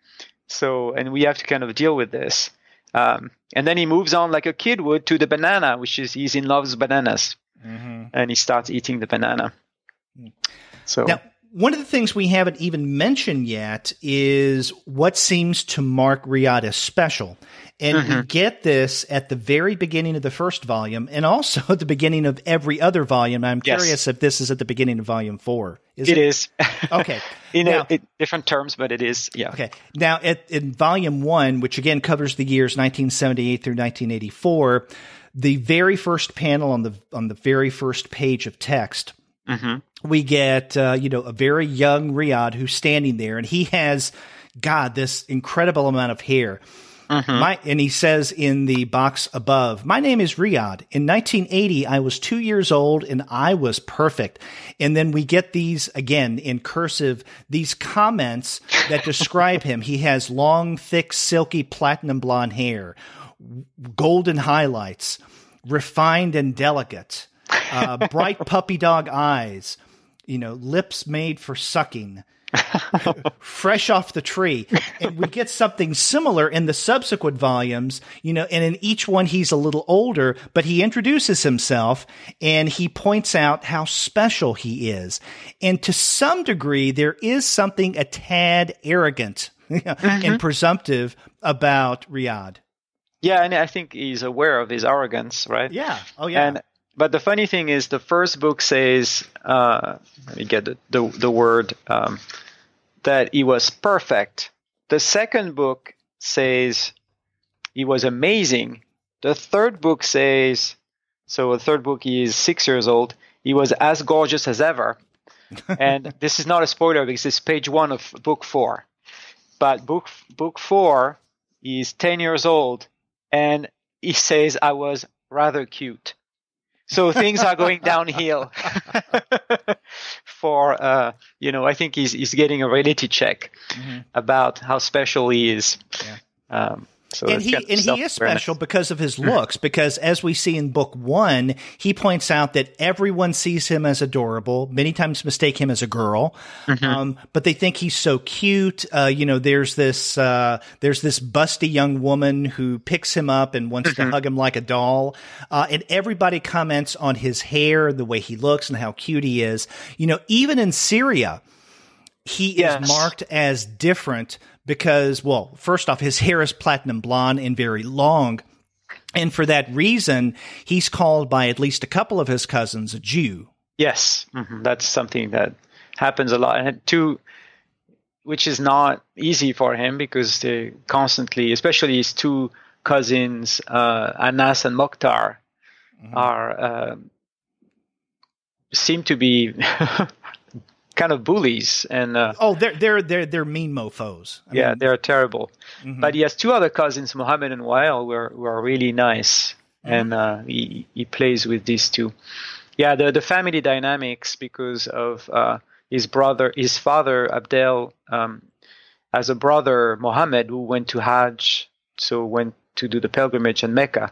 So, and we have to kind of deal with this. And then he moves on like a kid would to the banana, which is he's in love with bananas. And he starts eating the banana. So now, one of the things we haven't even mentioned yet is what seems to mark Riad as special. And we get this at the very beginning of the first volume and also at the beginning of every other volume. I'm curious if this is at the beginning of volume 4. It is. Okay. in different terms, but it is. Yeah. Okay. Now, in volume 1, which again covers the years 1978 through 1984, the very first panel on the very first page of text, we get, a very young Riad who's standing there, and he has, this incredible amount of hair. And he says in the box above, "My name is Riad. In 1980, I was 2 years old and I was perfect." And then we get these, again, in cursive, these comments that describe him. He has long, thick, silky, platinum blonde hair, golden highlights, refined and delicate, bright puppy dog eyes, lips made for sucking, fresh off the tree. And we get something similar in the subsequent volumes, and in each one he's a little older, but he introduces himself and he points out how special he is. And to some degree, there is something a tad arrogant and presumptive about Riad. Yeah, and I think he's aware of his arrogance, right? Yeah. Oh, yeah. But the funny thing is, the first book says, let me get the word, that he was perfect. The second book says he was amazing. The third book says, the third book, he is 6 years old, he was as gorgeous as ever. And this is not a spoiler because it's page 1 of book 4. But book 4, he's 10 years old, and he says, I was rather cute. So things are going downhill for, I think he's getting a reality check about how special he is. Yeah. And he is special because of his looks, because as we see in book 1, he points out that everyone sees him as adorable, many times mistake him as a girl, but they think he's so cute. There's this busty young woman who picks him up and wants to hug him like a doll. And everybody comments on his hair, the way he looks and how cute he is. Even in Syria, he is marked as different because, first off, his hair is platinum blonde and very long. And for that reason, he's called by at least a couple of his cousins a Jew. Yes. That's something that happens a lot. And two, which is not easy for him because they constantly, especially his two cousins, Anas and Mokhtar, are seem to be kind of bullies. And they're mean mofos. I mean, they're terrible. But he has two other cousins, Mohammed and Wael, who are really nice, and he plays with these two. Yeah, the family dynamics because of his father Abdel has a brother Mohammed who went to Hajj, so went to do the pilgrimage in Mecca,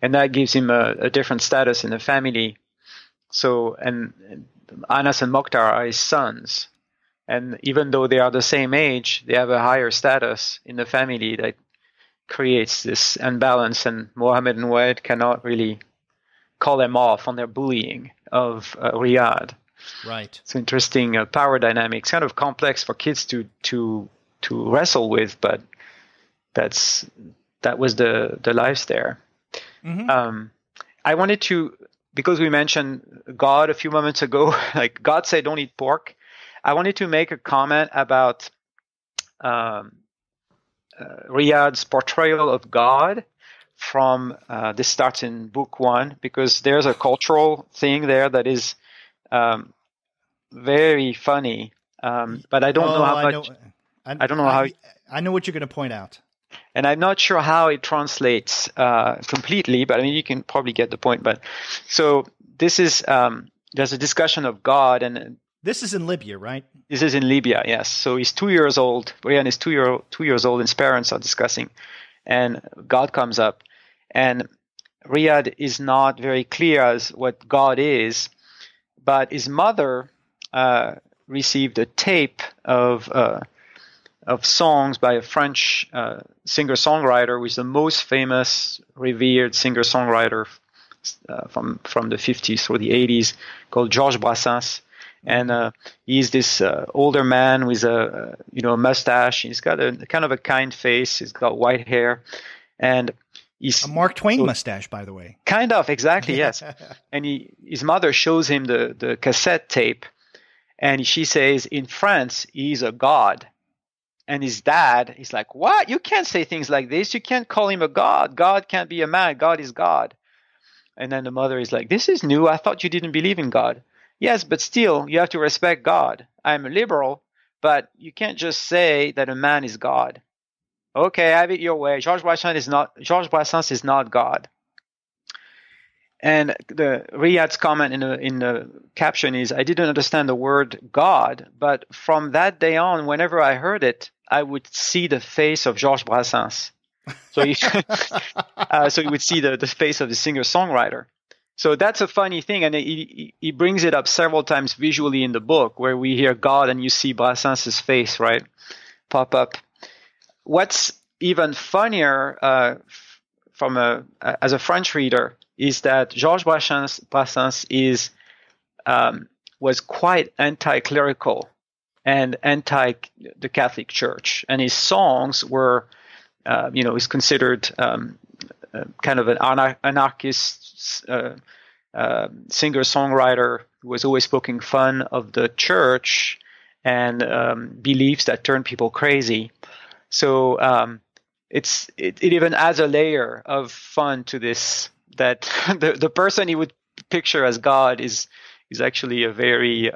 and that gives him a different status in the family. So and Anas and Mokhtar are his sons, and even though they are the same age, they have a higher status in the family that creates this imbalance, and Mohammed and Waed cannot really call them off on their bullying of Riad. Right. It's interesting power dynamics, kind of complex for kids to wrestle with, but that was the lives there. I wanted to, because we mentioned God a few moments ago, like God said don't eat pork. I wanted to make a comment about Riad's portrayal of God from this starts in book 1, because there's a cultural thing there that is very funny, but I don't know how much. I don't know how. I know what you're going to point out, and I'm not sure how it translates completely. But I mean, you can probably get the point. But so this is there's a discussion of God, and this is in Libya, right? This is in Libya, yes. So he's 2 years old. Brian is 2 years old, and his parents are discussing, and God comes up. And Riad is not very clear as what God is, but his mother received a tape of songs by a French singer-songwriter, who is the most famous, revered singer-songwriter from the 50s or the 80s, called Georges Brassens. And he's this older man with a mustache. He's got a kind of a kind face. He's got white hair, and he's a Mark Twain mustache, by the way. Kind of, exactly, yes. And his mother shows him the cassette tape, and she says, in France, he's a god. And his dad is like, what? You can't say things like this. You can't call him a god. God can't be a man. God is God. And then the mother is like, this is new. I thought you didn't believe in God. Yes, but still, you have to respect God. I'm a liberal, but you can't just say that a man is God. Okay, have it your way. Georges Brassens is not God. And the Riad's comment in the caption is, I didn't understand the word God, but from that day on, whenever I heard it, I would see the face of Georges Brassens. So you would see the face of the singer-songwriter. So that's a funny thing, and he brings it up several times visually in the book, where we hear God and you see Brassens' face, right, pop up. What's even funnier as a French reader is that Georges Brassens was quite anti-clerical and anti the Catholic Church, and his songs were, is considered kind of an anarchist singer-songwriter who was always poking fun of the church and beliefs that turn people crazy. So it even adds a layer of fun to this, that the person he would picture as God is actually a very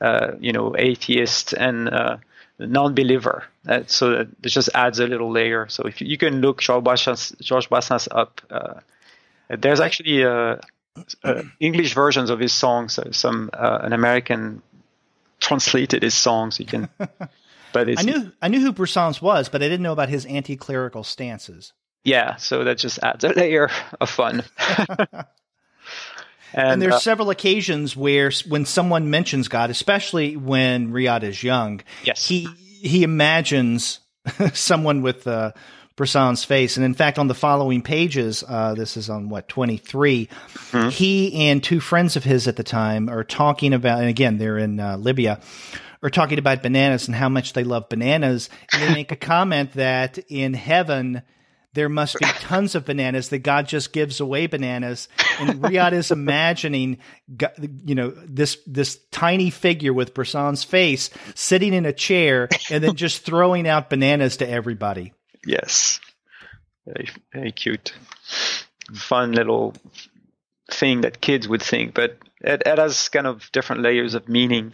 atheist and non-believer. So it just adds a little layer. So if you can look Georges Brassens up, there's actually English versions of his songs. Some an American translated his songs. You can. But I knew who Brassens was, but I didn't know about his anti-clerical stances. Yeah, so that just adds a layer of fun. And there's several occasions where when someone mentions God, especially when Riad is young, yes, he imagines someone with Brassens' face. And in fact, on the following pages, this is on 23, he and two friends of his at the time are talking about, and again, they're in Libya, are talking about bananas and how much they love bananas. And they make a comment that in heaven, there must be tons of bananas, that God just gives away bananas. And Riad is imagining, this tiny figure with Bresson's face sitting in a chair and then just throwing out bananas to everybody. Yes. Very, very cute. Fun little thing that kids would think, but it has kind of different layers of meaning.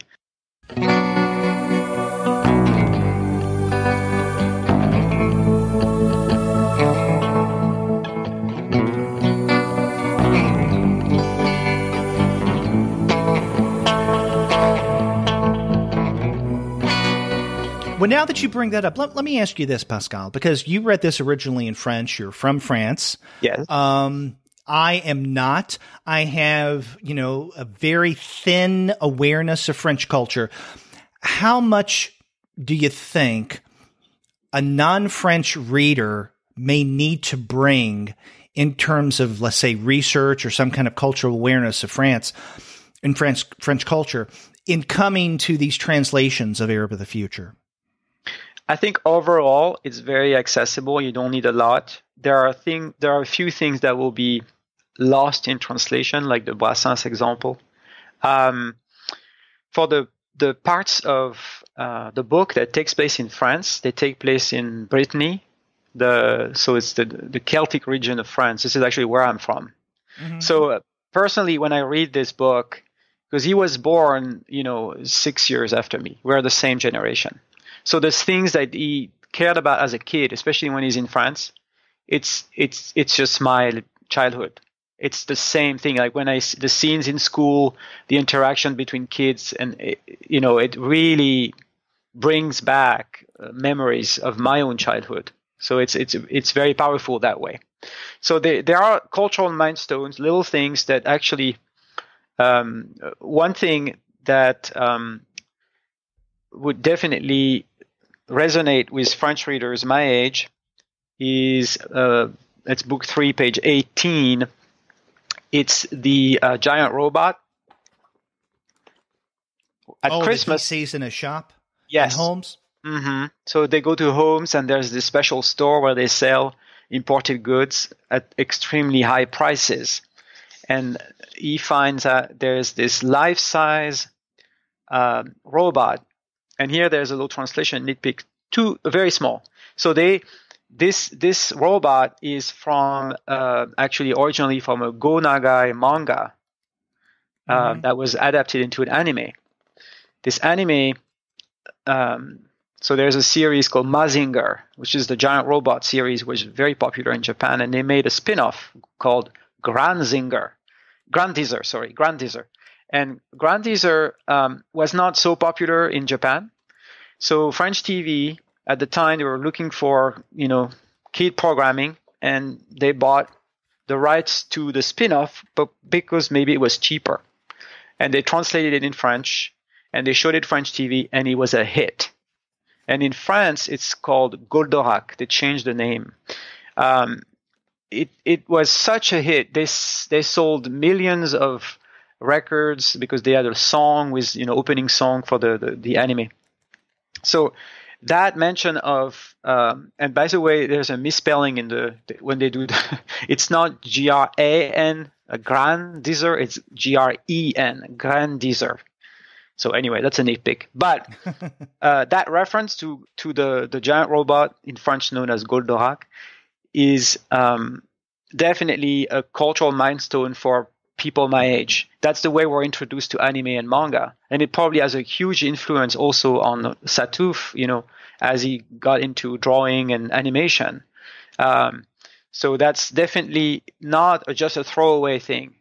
Well, now that you bring that up, let me ask you this, Pascal, because you read this originally in French. You're from France. Yes. I am not. I have, a very thin awareness of French culture. How much do you think a non-French reader may need to bring in terms of, let's say, research or some kind of cultural awareness of France and French culture in coming to these translations of Arab of the Future? I think overall it's very accessible. You don't need a lot. There are a few things that will be lost in translation, like the Brassens example. For the parts of the book that takes place in France, they take place in Brittany. So it's the Celtic region of France. This is actually where I'm from. Mm-hmm. So personally, when I read this book, because he was born, 6 years after me, we're the same generation. So there's things that he cared about as a kid, especially when he's in France. It's just my childhood. It's the same thing. Like when the scenes in school, the interaction between kids, and it really brings back memories of my own childhood. So it's very powerful that way. So there are cultural milestones, little things that actually. One thing that would definitely resonate with French readers my age is it's book 3, page 18. It's the giant robot at Christmas. That he sees in a shop. Yes, in homes. Mm-hmm. So they go to homes, and there's this special store where they sell imported goods at extremely high prices, and he finds that there's this life-size robot. And here there's a little translation nitpick, very small. So this robot is from actually originally from a Go Nagai manga that was adapted into an anime. This anime, so there's a series called Mazinger, which is the giant robot series, which is very popular in Japan, and they made a spin-off called Grandizer. And Grandizer was not so popular in Japan. So French TV at the time, they were looking for, kid programming, and they bought the rights to the spin-off, but because maybe it was cheaper. And they translated it in French, and they showed it French TV, and it was a hit. And in France, it's called Goldorak. They changed the name. It was such a hit. They sold millions of records because they had a song with opening song for the anime. So that mention of and by the way, there's a misspelling in when they do it's not Gran Grandizer, it's Gren Grandizer. So anyway, that's a nitpick. But that reference to the giant robot in French known as Goldorak is definitely a cultural milestone for people my age. That's the way we're introduced to anime and manga. And it probably has a huge influence also on Sattouf, as he got into drawing and animation. So that's definitely not just a throwaway thing.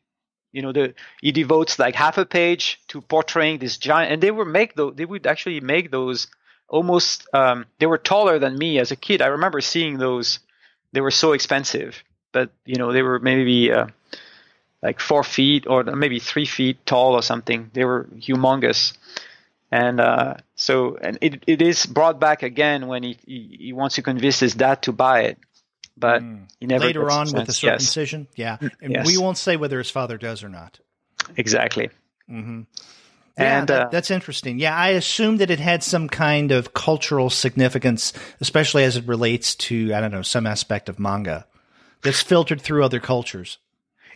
He devotes like half a page to portraying this giant, and they would actually make those almost, they were taller than me as a kid. I remember seeing those. They were so expensive, but they were maybe like 4 feet or maybe 3 feet tall or something. They were humongous. And it is brought back again when he wants to convince his dad to buy it. But he never later on with the circumcision. Yes. Yeah. And yes. We won't say whether his father does or not. Exactly. Mm-hmm. Yeah, And that's interesting. Yeah, I assumed that it had some kind of cultural significance, especially as it relates to, I don't know, some aspect of manga that's filtered through other cultures.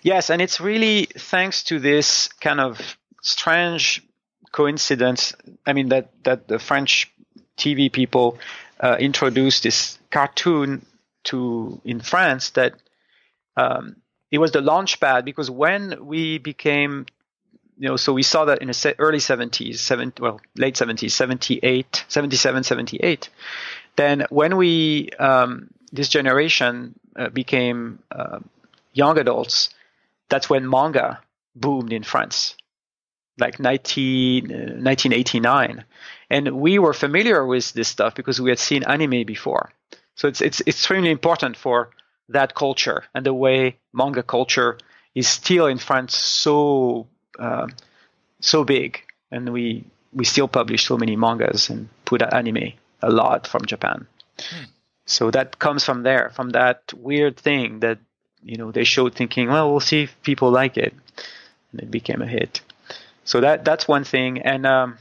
yes, and it's really thanks to this kind of strange coincidence. I mean, that the French TV people introduced this cartoon in France that it was the launch pad, because when we became, so we saw that in the early 70s, late 70s, 78, 77, 78. Then when we, this generation became young adults, that's when manga boomed in France, like 1989. And we were familiar with this stuff because we had seen anime before. So it's extremely important for that culture, and the way manga culture is still in France so big, and we still publish so many mangas and put out anime a lot from Japan. So that comes from there, from that weird thing that they showed, thinking, well, we'll see if people like it, and it became a hit. So that's one thing. And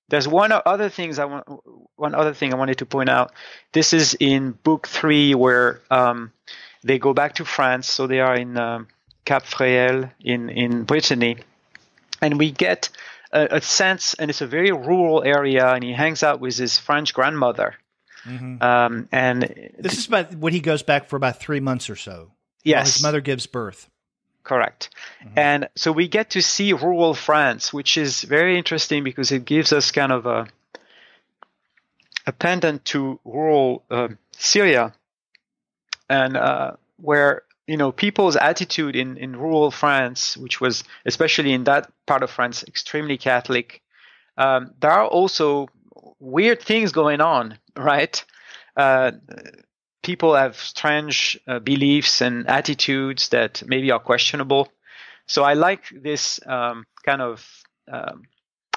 there's one other thing I wanted to point out. This is in book 3, where they go back to France. So they are in Cap Fréhel in Brittany, and we get a sense, and it's a very rural area, and he hangs out with his French grandmother. Mm-hmm. And this is about when he goes back for about 3 months or so. Yes, while his mother gives birth. Correct. Mm-hmm. And so we get to see rural France, which is very interesting because it gives us kind of a pendant to rural Syria, and where people's attitude in rural France, which was especially in that part of France extremely Catholic, there are also weird things going on, right? People have strange beliefs and attitudes that maybe are questionable. So I like this kind of,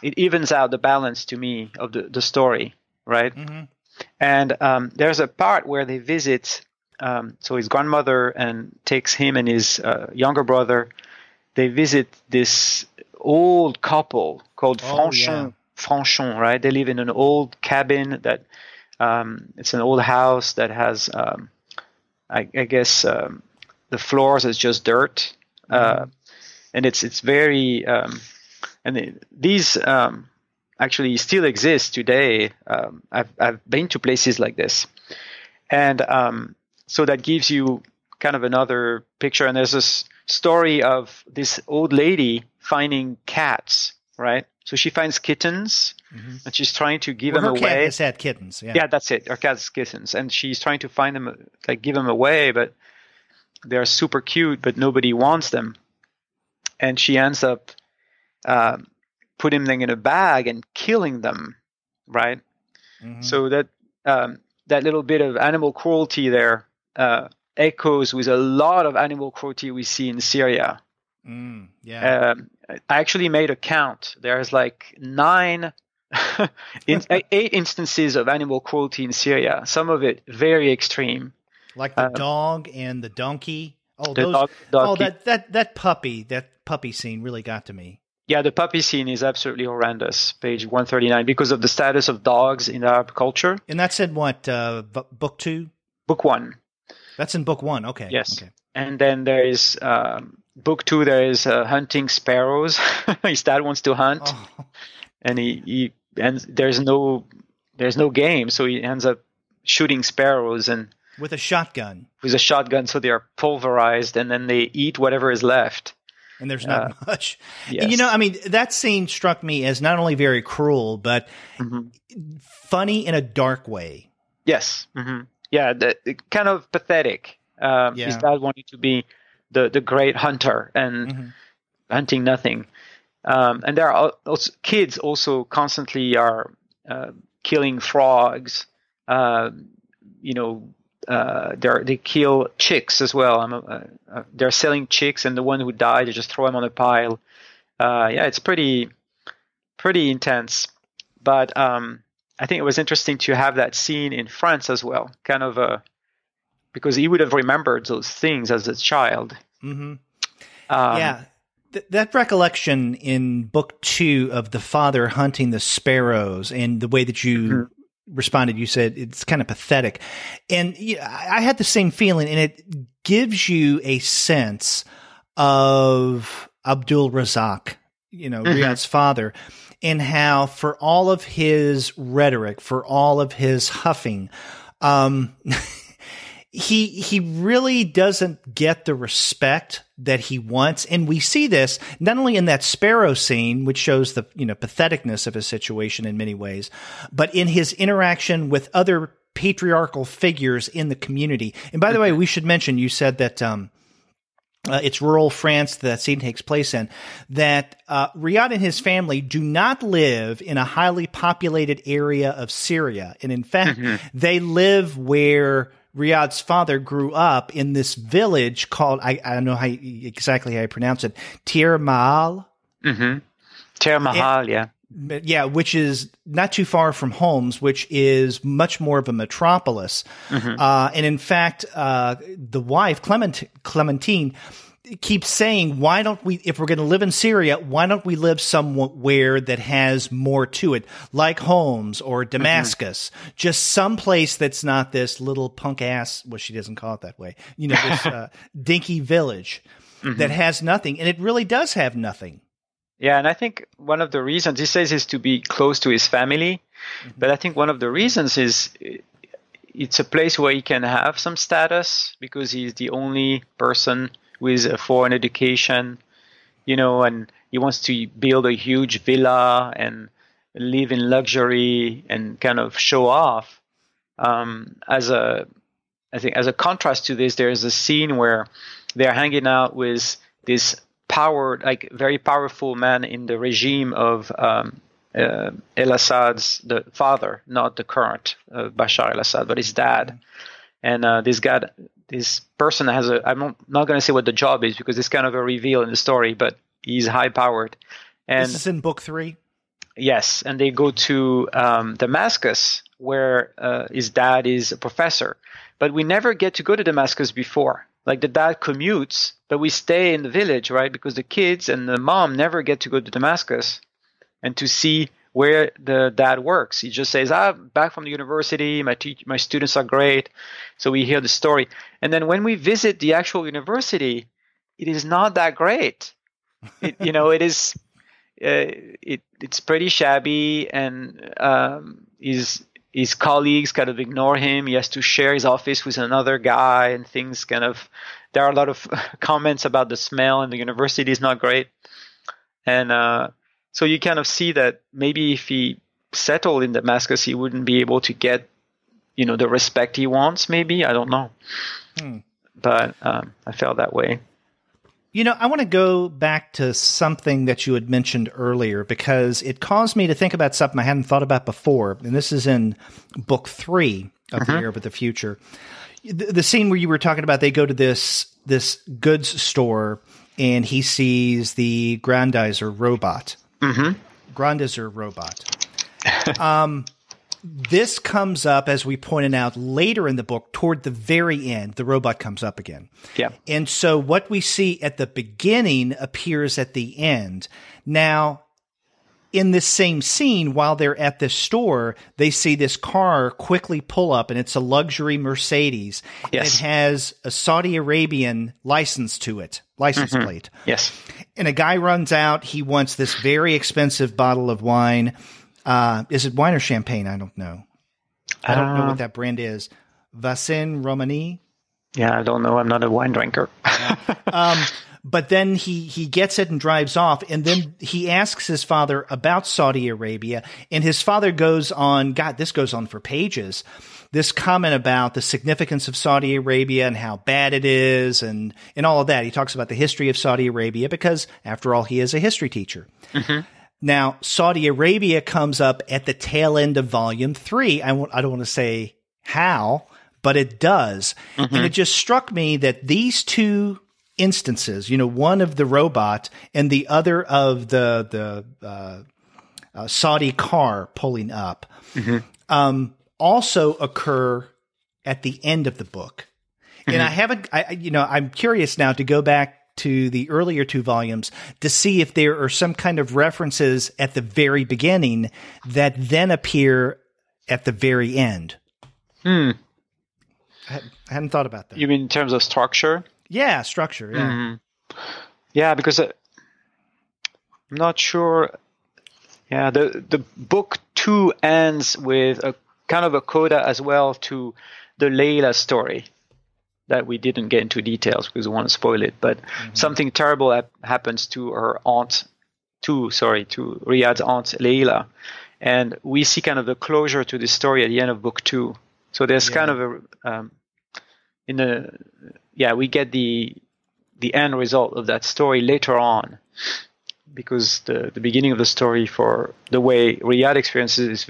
it evens out the balance to me of the story, right? Mm-hmm. And there's a part where they visit, so his grandmother and takes him and his younger brother. They visit this old couple called Franchon, right? They live in an old cabin that, it's an old house that has, I guess, the floors is just dirt, and it's very, and these actually still exist today. I've been to places like this, and so that gives you kind of another picture. And there's this story of this old lady finding cats, right? So she finds kittens, and she's trying to give them away. Her cat has had kittens. Yeah, that's it. Her cat has kittens, and she's trying to find them, like give them away, but they're super cute, but nobody wants them. And she ends up putting them in a bag and killing them, right? Mm-hmm. So that little bit of animal cruelty there echoes with a lot of animal cruelty we see in Syria. I actually made a count. There's like 8 instances of animal cruelty in Syria. Some of it very extreme, like the dog and the donkey. Oh, that puppy scene really got to me. Yeah, the puppy scene is absolutely horrendous. Page 139, because of the status of dogs in Arab culture. And that's in what book 2? Book 1. That's in book 1. Okay. Yes. Okay. And then there is book 2. There is hunting sparrows. His dad wants to hunt, and there's no game, so he ends up shooting sparrows and with a shotgun. So they are pulverized, and then they eat whatever is left. And there's not much. Yes. And, that scene struck me as not only very cruel, but funny in a dark way. Yes. Mm-hmm. Yeah, kind of pathetic. His dad wanted to be the great hunter and hunting nothing. And there are also kids also constantly are killing frogs. They kill chicks as well. They're selling chicks, and the one who died, they just throw him on a pile. It's pretty intense. But I think it was interesting to have that scene in France as well, kind of because he would have remembered those things as a child. Mm-hmm. That recollection in book 2 of the father hunting the sparrows and the way that you responded, you said it's kind of pathetic. And I had the same feeling, and it gives you a sense of Abdul Razak, Riad's father, and how for all of his rhetoric, for all of his huffing, he really doesn't get the respect that he wants. And we see this not only in that sparrow scene, which shows the, patheticness of his situation in many ways, but in his interaction with other patriarchal figures in the community. And by the way, we should mention, you said that, it's rural France that scene takes place in, that Riad and his family do not live in a highly populated area of Syria. And in fact, they live where Riad's father grew up, in this village called, I don't know exactly how you pronounce it, Tir Mahal. Tir Mahal, yeah. Yeah, which is not too far from Homs, which is much more of a metropolis. And in fact, the wife, Clementine, keeps saying, why don't we, if we're going to live in Syria, why don't we live somewhere that has more to it, like Homs or Damascus, just someplace that's not this little punk ass, well, she doesn't call it that way, this dinky village that has nothing. And it really does have nothing. Yeah, and I think one of the reasons he says is to be close to his family, but I think one of the reasons is it's a place where he can have some status because he's the only person with a foreign education, and he wants to build a huge villa and live in luxury and kind of show off. As a contrast to this, there's a scene where they're hanging out with this very powerful man in the regime of El-Assad's the father, not the current Bashar el-Assad, but his dad. And this person I'm not going to say what the job is because it's kind of a reveal in the story, but he's high powered. And this is in book 3? Yes. And they go to Damascus, where his dad is a professor. But we never get to go to Damascus before. Like the dad commutes, but we stay in the village, right? Because the kids and the mom never get to go to Damascus and to see where the dad works. He just says, back from the university, my students are great. So we hear the story. And then when we visit the actual university, it is not that great. It's pretty shabby, and his colleagues kind of ignore him. He has to share his office with another guy, and things there are a lot of comments about the smell, and the university is not great. And so you kind of see that maybe if he settled in Damascus, he wouldn't be able to get, the respect he wants, maybe. I don't know. But I felt that way. I want to go back to something that you had mentioned earlier because it caused me to think about something I hadn't thought about before. And this is in book 3 of The Arab of the Future. The scene where you were talking about, they go to this goods store and he sees the Grandizer robot. Grandizer robot. This comes up, as we pointed out later in the book, toward the very end. The robot comes up again. Yeah. And so what we see at the beginning appears at the end. Now, in this same scene, while they're at this store, they see this car quickly pull up, and it's a luxury Mercedes. Yes. And it has a Saudi Arabian license plate. Yes. And a guy runs out. He wants this very expensive bottle of wine. Is it wine or champagne? I don't know. I don't know what that brand is. Vassin Romani? Yeah, I don't know. I'm not a wine drinker. But then he gets it and drives off. And then he asks his father about Saudi Arabia. And his father goes on, God, this goes on for pages, this comment about the significance of Saudi Arabia and how bad it is and all of that. He talks about the history of Saudi Arabia because, after all, he is a history teacher. Now, Saudi Arabia comes up at the tail end of volume 3. I don't want to say how, but it does. And it just struck me that these two instances, one of the robot and the other of the Saudi car pulling up, also occur at the end of the book. And I'm curious now to go back to the earlier two volumes to see if there are some kind of references at the very beginning that then appear at the very end. I hadn't thought about that. You mean in terms of structure? Yeah, structure. Yeah. Mm-hmm. Yeah, because I'm not sure. Yeah, the book 2 ends with a kind of a coda as well to the Layla story that we didn't get into details because we want to spoil it. But something terrible happens to her aunt, to Riad's aunt Layla, and we see kind of the closure to this story at the end of book 2. So there's kind of we get the end result of that story later on, because the beginning of the story, for the way Riad experiences, is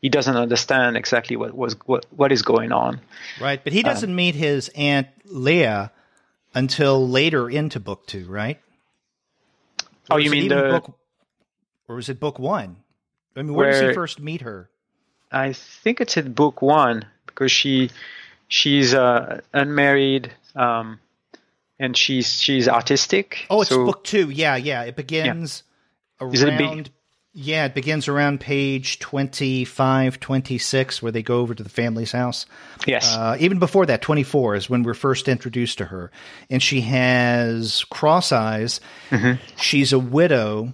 he doesn't understand exactly what is going on. Right, but he doesn't meet his Aunt Leah until later into book 2, right? Or you mean or was it book 1? I mean, where does he first meet her? I think it's in book 1, because she's unmarried, and she's artistic. Oh, it's book 2. Yeah. It begins around. It begins around page 25, 26, where they go over to the family's house. Yes. Even before that, 24 is when we're first introduced to her. And she has cross eyes. She's a widow.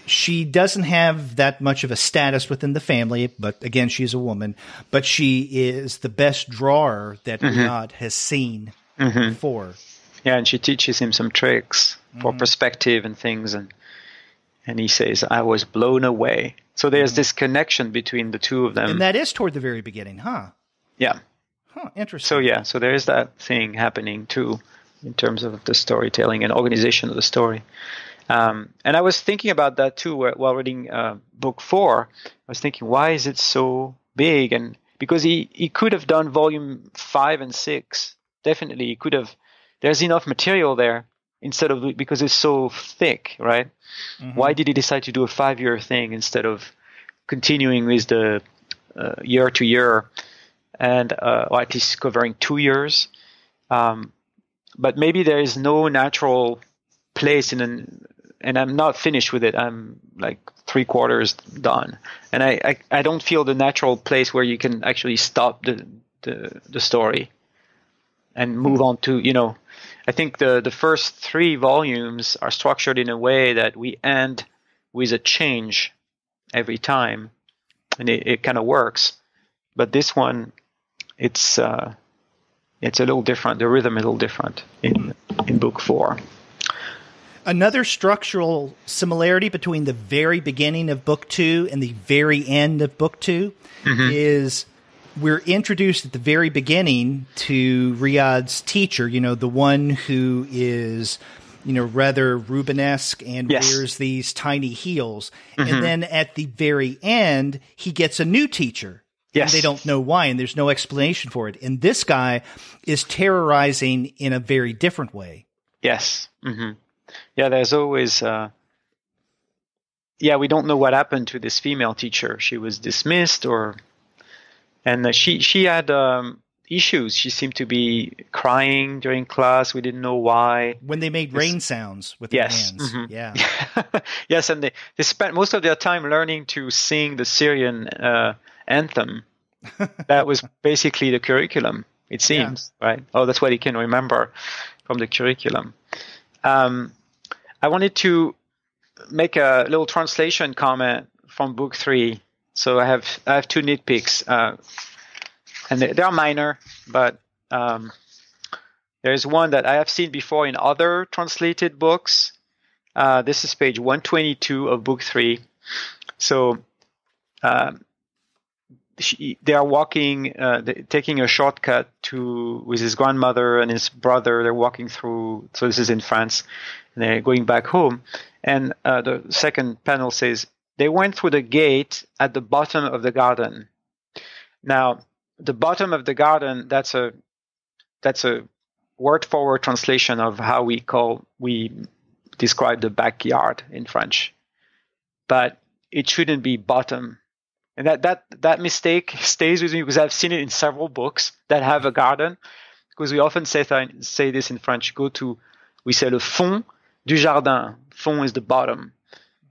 She doesn't have that much of a status within the family, but again, she's a woman. But she is the best drawer that Riad has seen before. Yeah, and she teaches him some tricks for perspective and things, and he says, "I was blown away." So there's this connection between the two of them. And that is toward the very beginning, huh? Yeah. Huh, interesting. So there is that thing happening too, in terms of the storytelling and organization of the story. And I was thinking about that too while reading book 4. I was thinking, why is it so big? And because he could have done volume 5 and 6. Definitely, he could have. There's enough material there because it's so thick, right? Why did he decide to do a 5-year thing instead of continuing with the year to year, and or at least covering 2 years? But maybe there is no natural place and I'm not finished with it. I'm like 3/4 done, and I don't feel the natural place where you can actually stop the story and move on to, I think the first 3 volumes are structured in a way that we end with a change every time, and it kind of works. But this one, it's a little different. The rhythm is a little different in book 4. Another structural similarity between the very beginning of book 2 and the very end of book 2 is we're introduced at the very beginning to Riad's teacher, the one who is, rather Rubenesque and wears these tiny heels. And then at the very end, he gets a new teacher. Yes. And they don't know why, and there's no explanation for it. And this guy is terrorizing in a very different way. Yes. Yeah, there's always we don't know what happened to this female teacher. She was dismissed, and she had issues. She seemed to be crying during class. We didn't know why. When they made rain sounds with their hands. Yeah. Yes, and they spent most of their time learning to sing the Syrian anthem. That was basically the curriculum, it seems, right? Oh, that's what you can remember from the curriculum. I wanted to make a little translation comment from book 3. So I have 2 nitpicks, and they are minor, but there's one that I have seen before in other translated books. This is page 122 of book 3. So they are walking, taking a shortcut with his grandmother and his brother. They're walking through. So this is in France. And they're going back home. And the second panel says, they went through the gate at the bottom of the garden. Now, the bottom of the garden, that's a word-for-word translation of how we describe the backyard in French. But it shouldn't be bottom. And that mistake stays with me because I've seen it in several books that have a garden. because we often say this in French. We say le fond du jardin. Fond is the bottom.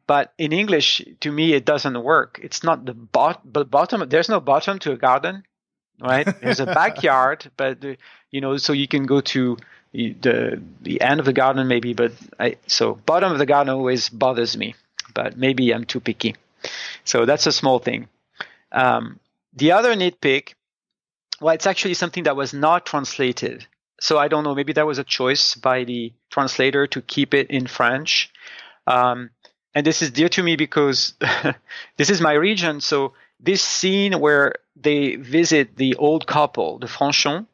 But in English, to me, it doesn't work. It's not the bottom. There's no bottom to a garden, right? There's a backyard, but so you can go to the end of the garden maybe. But so bottom of the garden always bothers me. But maybe I'm too picky. So that's a small thing. The other nitpick, well, it's actually something that was not translated. So I don't know. Maybe that was a choice by the translator to keep it in French. And this is dear to me because this is my region. So this scene where they visit the old couple, the Franchon,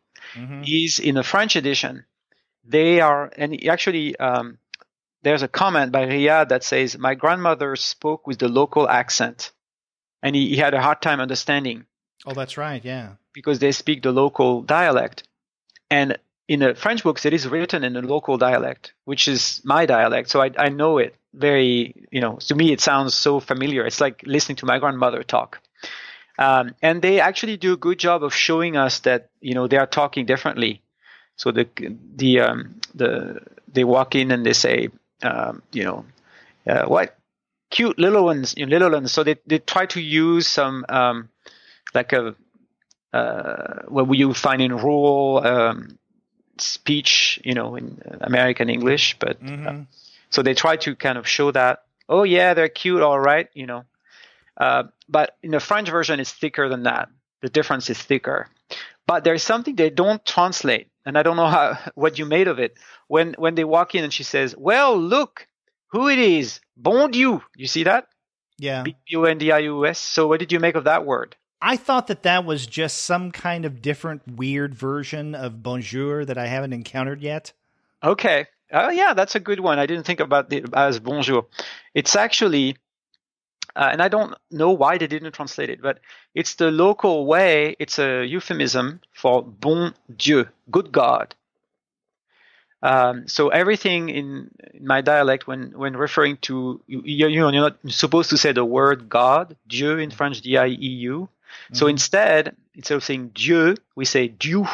is in a French edition. Actually, there's a comment by Riad that says, my grandmother spoke with the local accent. And he had a hard time understanding. Oh, that's right, yeah. Because they speak the local dialect. And in the French books, it is written in the local dialect, which is my dialect. So I know it very, to me, it sounds so familiar. It's like listening to my grandmother talk. And they actually do a good job of showing us that, they are talking differently. So they walk in and they say, what cute little ones, little ones. So they try to use some, what you find in rural, speech, in American English, but so they try to kind of show that, oh yeah, they're cute, all right, but in the French version, it's thicker than that. The difference is thicker, but there's something they don't translate, and I don't know what you made of it. When they walk in and she says, well, look who it is, bon Dieu. You see that? Yeah. B-O-N-D-I-U-S. So what did you make of that word? I thought that was just some kind of different, weird version of bonjour that I haven't encountered yet. Okay. Yeah, that's a good one. I didn't think about it as bonjour. It's actually, and I don't know why they didn't translate it, but it's the local way. It's a euphemism for bon Dieu, good God. So everything in my dialect, when referring to, you're not supposed to say the word God, Dieu in French, D-I-E-U. So instead of saying Dieu, we say Dieu.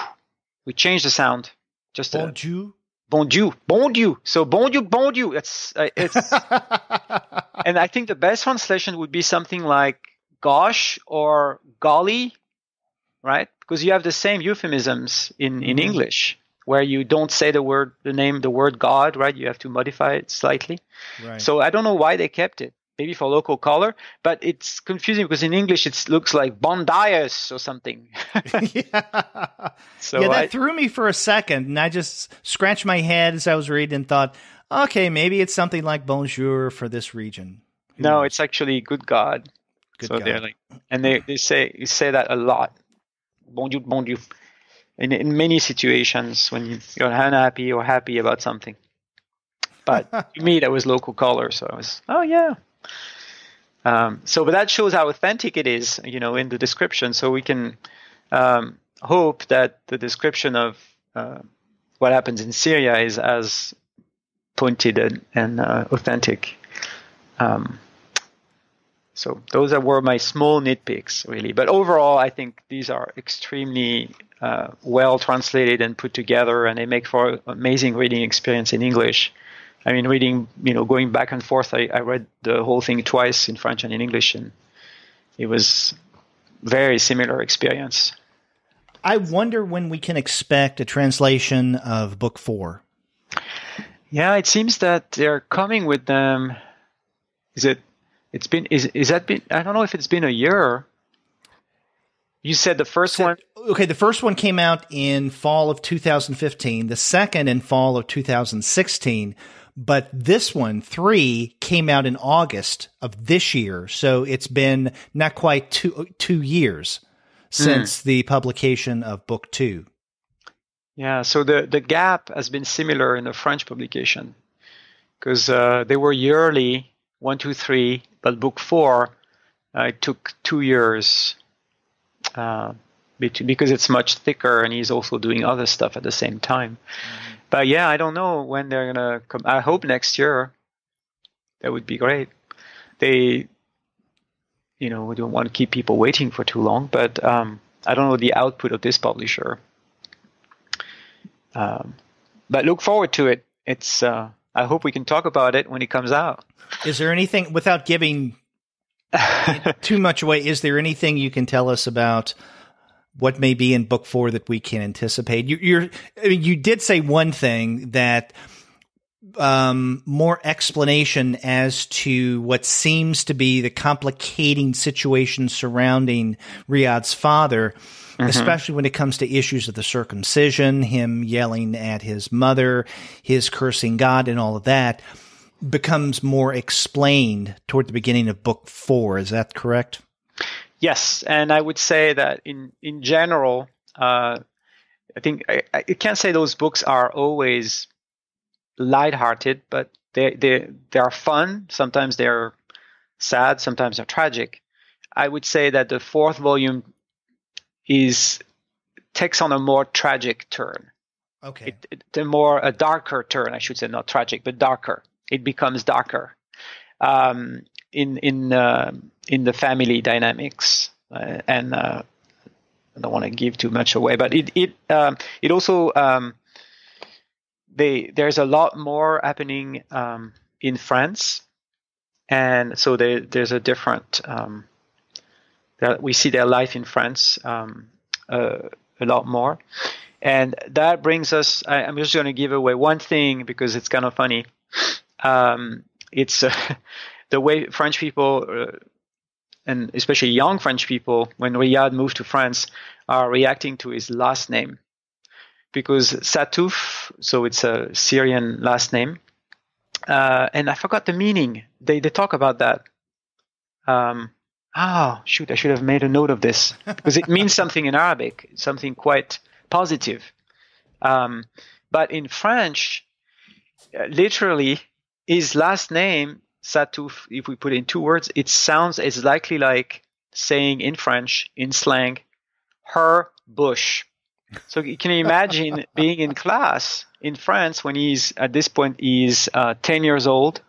We change the sound. Just bon Dieu. Bon Dieu, bon Dieu. So bon Dieu, bon Dieu. It's and I think the best translation would be something like gosh or golly, right? Because you have the same euphemisms in English, where you don't say the word God, right? You have to modify it slightly. Right. So I don't know why they kept it. Maybe for local color, but it's confusing because in English it looks like bon dias or something. Yeah. So that threw me for a second, and I just scratched my head as I was reading and thought, okay, maybe it's something like bonjour for this region. No, it's actually good God. Good so God. They're like, and they say that a lot. Bon Dieu, bon Dieu. In many situations when you're unhappy or happy about something. But to me, that was local color, so I was, oh yeah. But that shows how authentic it is, in the description. So we can hope that the description of what happens in Syria is as pointed and authentic. So those were my small nitpicks, really. But overall, I think these are extremely well translated and put together, and they make for an amazing reading experience in English. I mean, reading, going back and forth, I read the whole thing twice in French and in English, and it was very similar experience. I wonder when we can expect a translation of Book 4. Yeah, it seems that they're coming with them. I don't know if it's been a year. You said the first one? Okay, the first one came out in fall of 2015, the second in fall of 2016. But this one, 3, came out in August of this year. So it's been not quite two years since the publication of Book 2. Yeah, so the gap has been similar in the French publication because they were yearly, 1, 2, 3, but Book 4, it took 2 years because it's much thicker and he's also doing other stuff at the same time. But yeah, I don't know when they're going to come. I hope next year. That would be great. We don't want to keep people waiting for too long, but I don't know the output of this publisher. But look forward to it. It's I hope we can talk about it when it comes out. Is there anything, without giving too much away, is there anything you can tell us about what may be in book 4 that we can anticipate? You did say one thing, that more explanation as to what seems to be the complicating situation surrounding Riad's father, especially when it comes to issues of the circumcision, him yelling at his mother, his cursing God, and all of that, becomes more explained toward the beginning of book 4. Is that correct? Yes, and I would say that in general, I think I can't say those books are always lighthearted, but they are fun. Sometimes they're sad, sometimes they're tragic. I would say that the 4th volume takes on a more tragic turn. Okay, a darker turn, I should say, not tragic, but darker. It becomes darker in the family dynamics, and I don't want to give too much away, but it also there's a lot more happening in France, and so there's a different we see their life in France a lot more, and that brings us. I'm just going to give away one thing because it's kind of funny. It's the way French people, and especially young French people, when Riad moved to France, are reacting to his last name. Because Sattouf, so it's a Syrian last name, and I forgot the meaning. They talk about that. I should have made a note of this, because it means something in Arabic, something quite positive. But in French, literally, his last name, Sattouf, if we put it in 2 words, it sounds exactly like saying in French, in slang, her bush. So can you imagine being in class in France when at this point, he's 10 years old,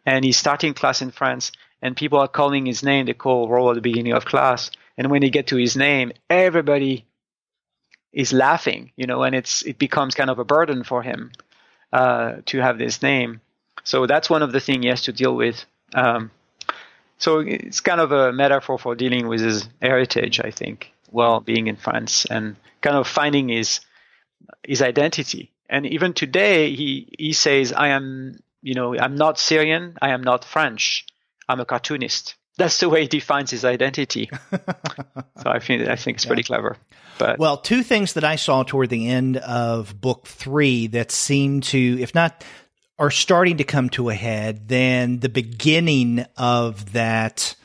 and he's starting class in France, and people are calling his name. They call roll at the beginning of class. And when they get to his name, everybody is laughing, and it becomes kind of a burden for him to have this name. So that's one of the things he has to deal with. So it's kind of a metaphor for dealing with his heritage, I think, while being in France and kind of finding his identity. And even today, he says, I'm not Syrian, I am not French, I'm a cartoonist. That's the way he defines his identity. So I think it's pretty clever. But well, 2 things that I saw toward the end of book 3 that seem to, if not, are starting to come to a head, then the beginning of those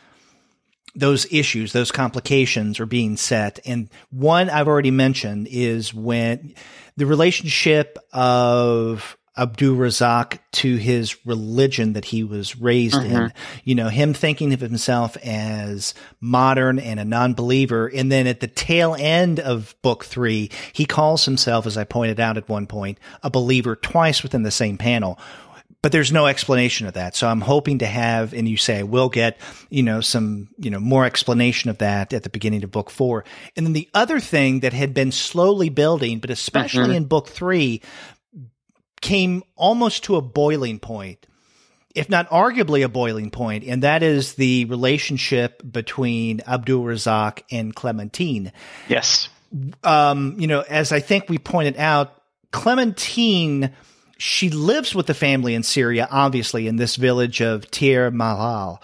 issues, those complications are being set. And one I've already mentioned is when the relationship of Abdul Razak to his religion that he was raised in, him thinking of himself as modern and a non-believer. And then at the tail end of book 3, he calls himself, as I pointed out at one point, a believer twice within the same panel. But there's no explanation of that. So I'm hoping to have, and you say we'll get, some, more explanation of that at the beginning of book 4. And then the other thing that had been slowly building, but especially in book 3, came almost to a boiling point, if not arguably a boiling point, and that is the relationship between Abdul Razak and Clementine. Yes. As I think we pointed out, Clementine, she lives with the family in Syria, obviously, in this village of Tir Bala,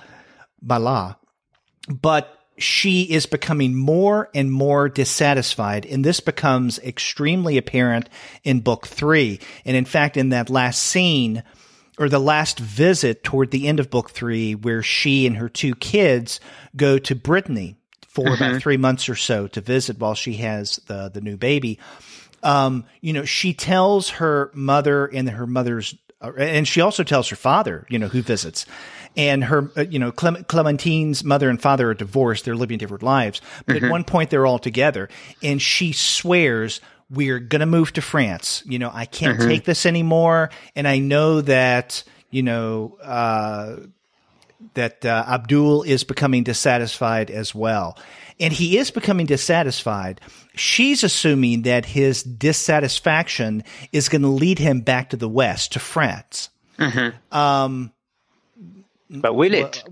but she is becoming more and more dissatisfied, and this becomes extremely apparent in book 3. And in fact, in that last scene, or the last visit toward the end of book 3, where she and her 2 kids go to Brittany for about 3 months or so to visit while she has the new baby, she tells her mother and her mother's, and she also tells her father, who visits. And her, Clementine's mother and father are divorced. They're living different lives. But at one point, they're all together. And she swears, we're going to move to France. I can't take this anymore. And I know that, Abdul is becoming dissatisfied as well. And he is becoming dissatisfied. She's assuming that his dissatisfaction is going to lead him back to the West, to France. Mm-hmm. But will it?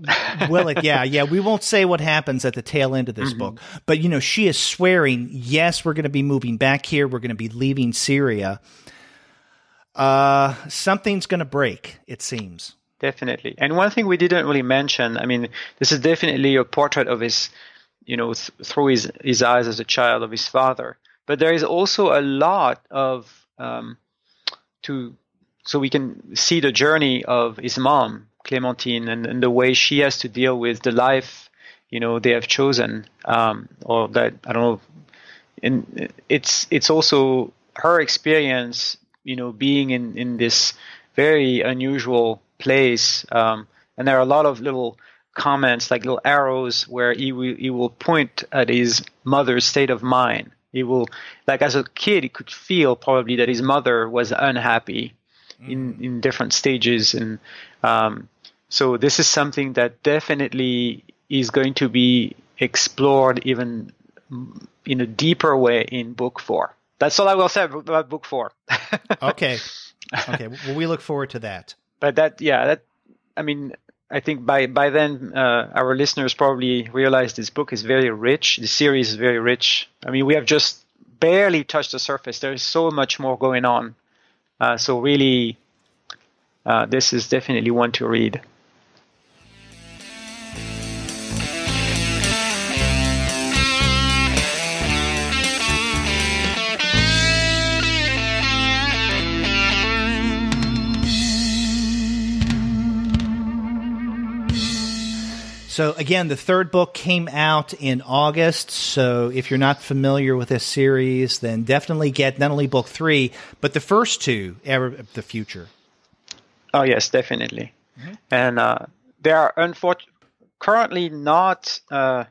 Will it? Yeah. We won't say what happens at the tail end of this book. But, she is swearing, yes, we're going to be moving back here. We're going to be leaving Syria. Something's going to break, it seems. Definitely. And one thing we didn't really mention, I mean, this is definitely a portrait of his, through his eyes as a child of his father. But there is also a lot of, so we can see the journey of his mom, Clementine, and the way she has to deal with the life, they have chosen, or that, I don't know. And it's also her experience, being in this very unusual place. And there are a lot of little comments, like little arrows, where he will point at his mother's state of mind. He will, like as a kid, he could feel probably that his mother was unhappy in different stages. And so this is something that definitely is going to be explored even in a deeper way in book 4. That's all I will say about book 4. Okay. Well, we look forward to that. But I mean, I think by then our listeners probably realize this book is very rich. The series is very rich. I mean, we have just barely touched the surface. There is so much more going on. So really, this is definitely one to read. So again, the third book came out in August. So if you're not familiar with this series, then definitely get not only book 3, but the first 2, Era of the Future. Oh, yes, definitely. Mm-hmm. And they are currently not on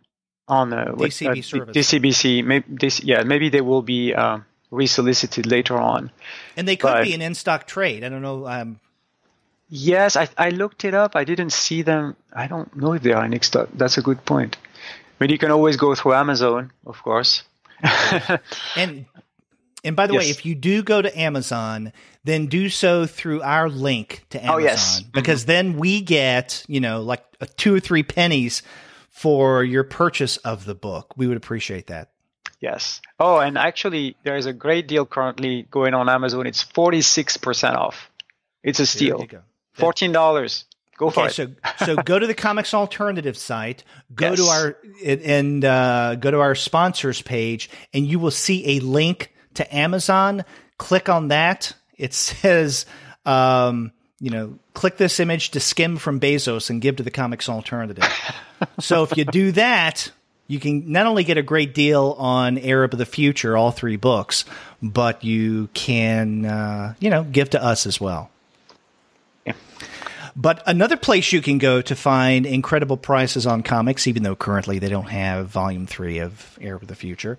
DCB service. DCBC. Maybe they will be resolicited later on. And they could be an in-stock trade. I don't know. Yes, I looked it up. I didn't see them. I don't know if they are in stock. That's a good point. But you can always go through Amazon, of course. And by the way, if you do go to Amazon, then do so through our link to Amazon. Oh, yes. Because then we get, like 2 or 3 pennies for your purchase of the book. We would appreciate that. Yes. Oh, and actually, there is a great deal currently going on Amazon. It's 46% off. It's a steal. There you go. $14. Go for it. So go to the Comics Alternative site, go to our sponsors page, and you will see a link to Amazon. Click on that. It says, click this image to skim from Bezos and give to the Comics Alternative. So if you do that, you can not only get a great deal on Arab of the Future, all 3 books, but you can, give to us as well. But another place you can go to find incredible prices on comics, even though currently they don't have Volume 3 of Arab of the Future,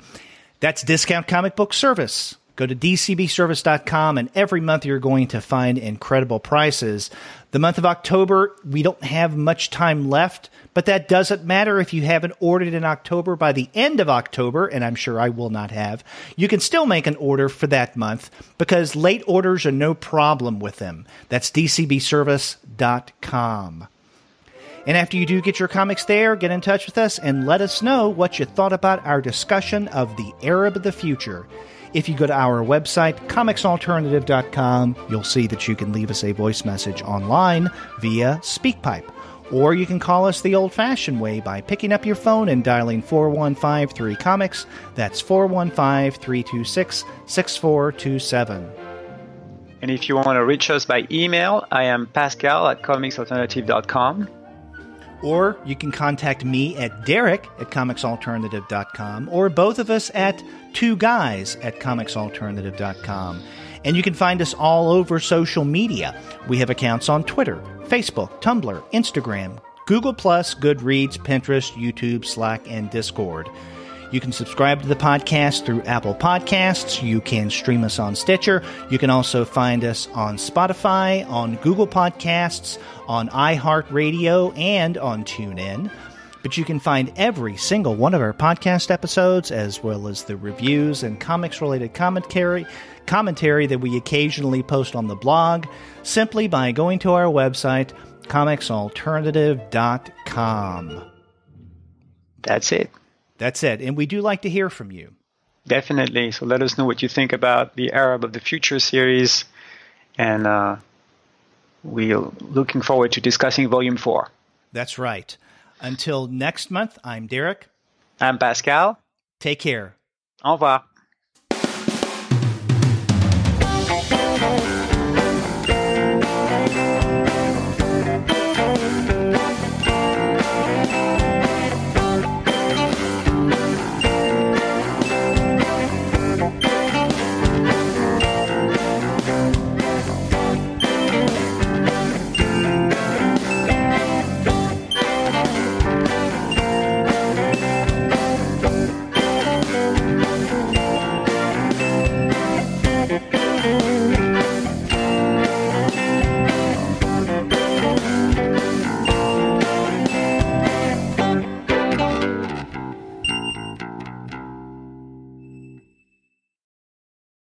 that's Discount Comic Book Service. Go to dcbservice.com, and every month you're going to find incredible prices. The month of October, we don't have much time left, but that doesn't matter if you haven't ordered in October by the end of October, and I'm sure I will not have. You can still make an order for that month because late orders are no problem with them. That's dcbservice.com. And after you do get your comics there, get in touch with us and let us know what you thought about our discussion of the Arab of the Future. If you go to our website, comicsalternative.com, you'll see that you can leave us a voice message online via SpeakPipe. Or you can call us the old-fashioned way by picking up your phone and dialing 4153-COMICS. That's 415-326-6427. And if you want to reach us by email, I am Pascal at comicsalternative.com. Or you can contact me at Derek at comicsalternative.com, or both of us at 2guys at comicsalternative.com. And you can find us all over social media. We have accounts on Twitter, Facebook, Tumblr, Instagram, Google+, Goodreads, Pinterest, YouTube, Slack, and Discord. You can subscribe to the podcast through Apple Podcasts. You can stream us on Stitcher. You can also find us on Spotify, on Google Podcasts, on iHeartRadio, and on TuneIn. But you can find every single one of our podcast episodes, as well as the reviews and comics-related commentary that we occasionally post on the blog, simply by going to our website, comicsalternative.com. That's it. That's it. And we do like to hear from you. Definitely. So let us know what you think about the Arab of the Future series. And we're looking forward to discussing Volume 4. That's right. Until next month, I'm Derek. I'm Pascal. Take care. Au revoir.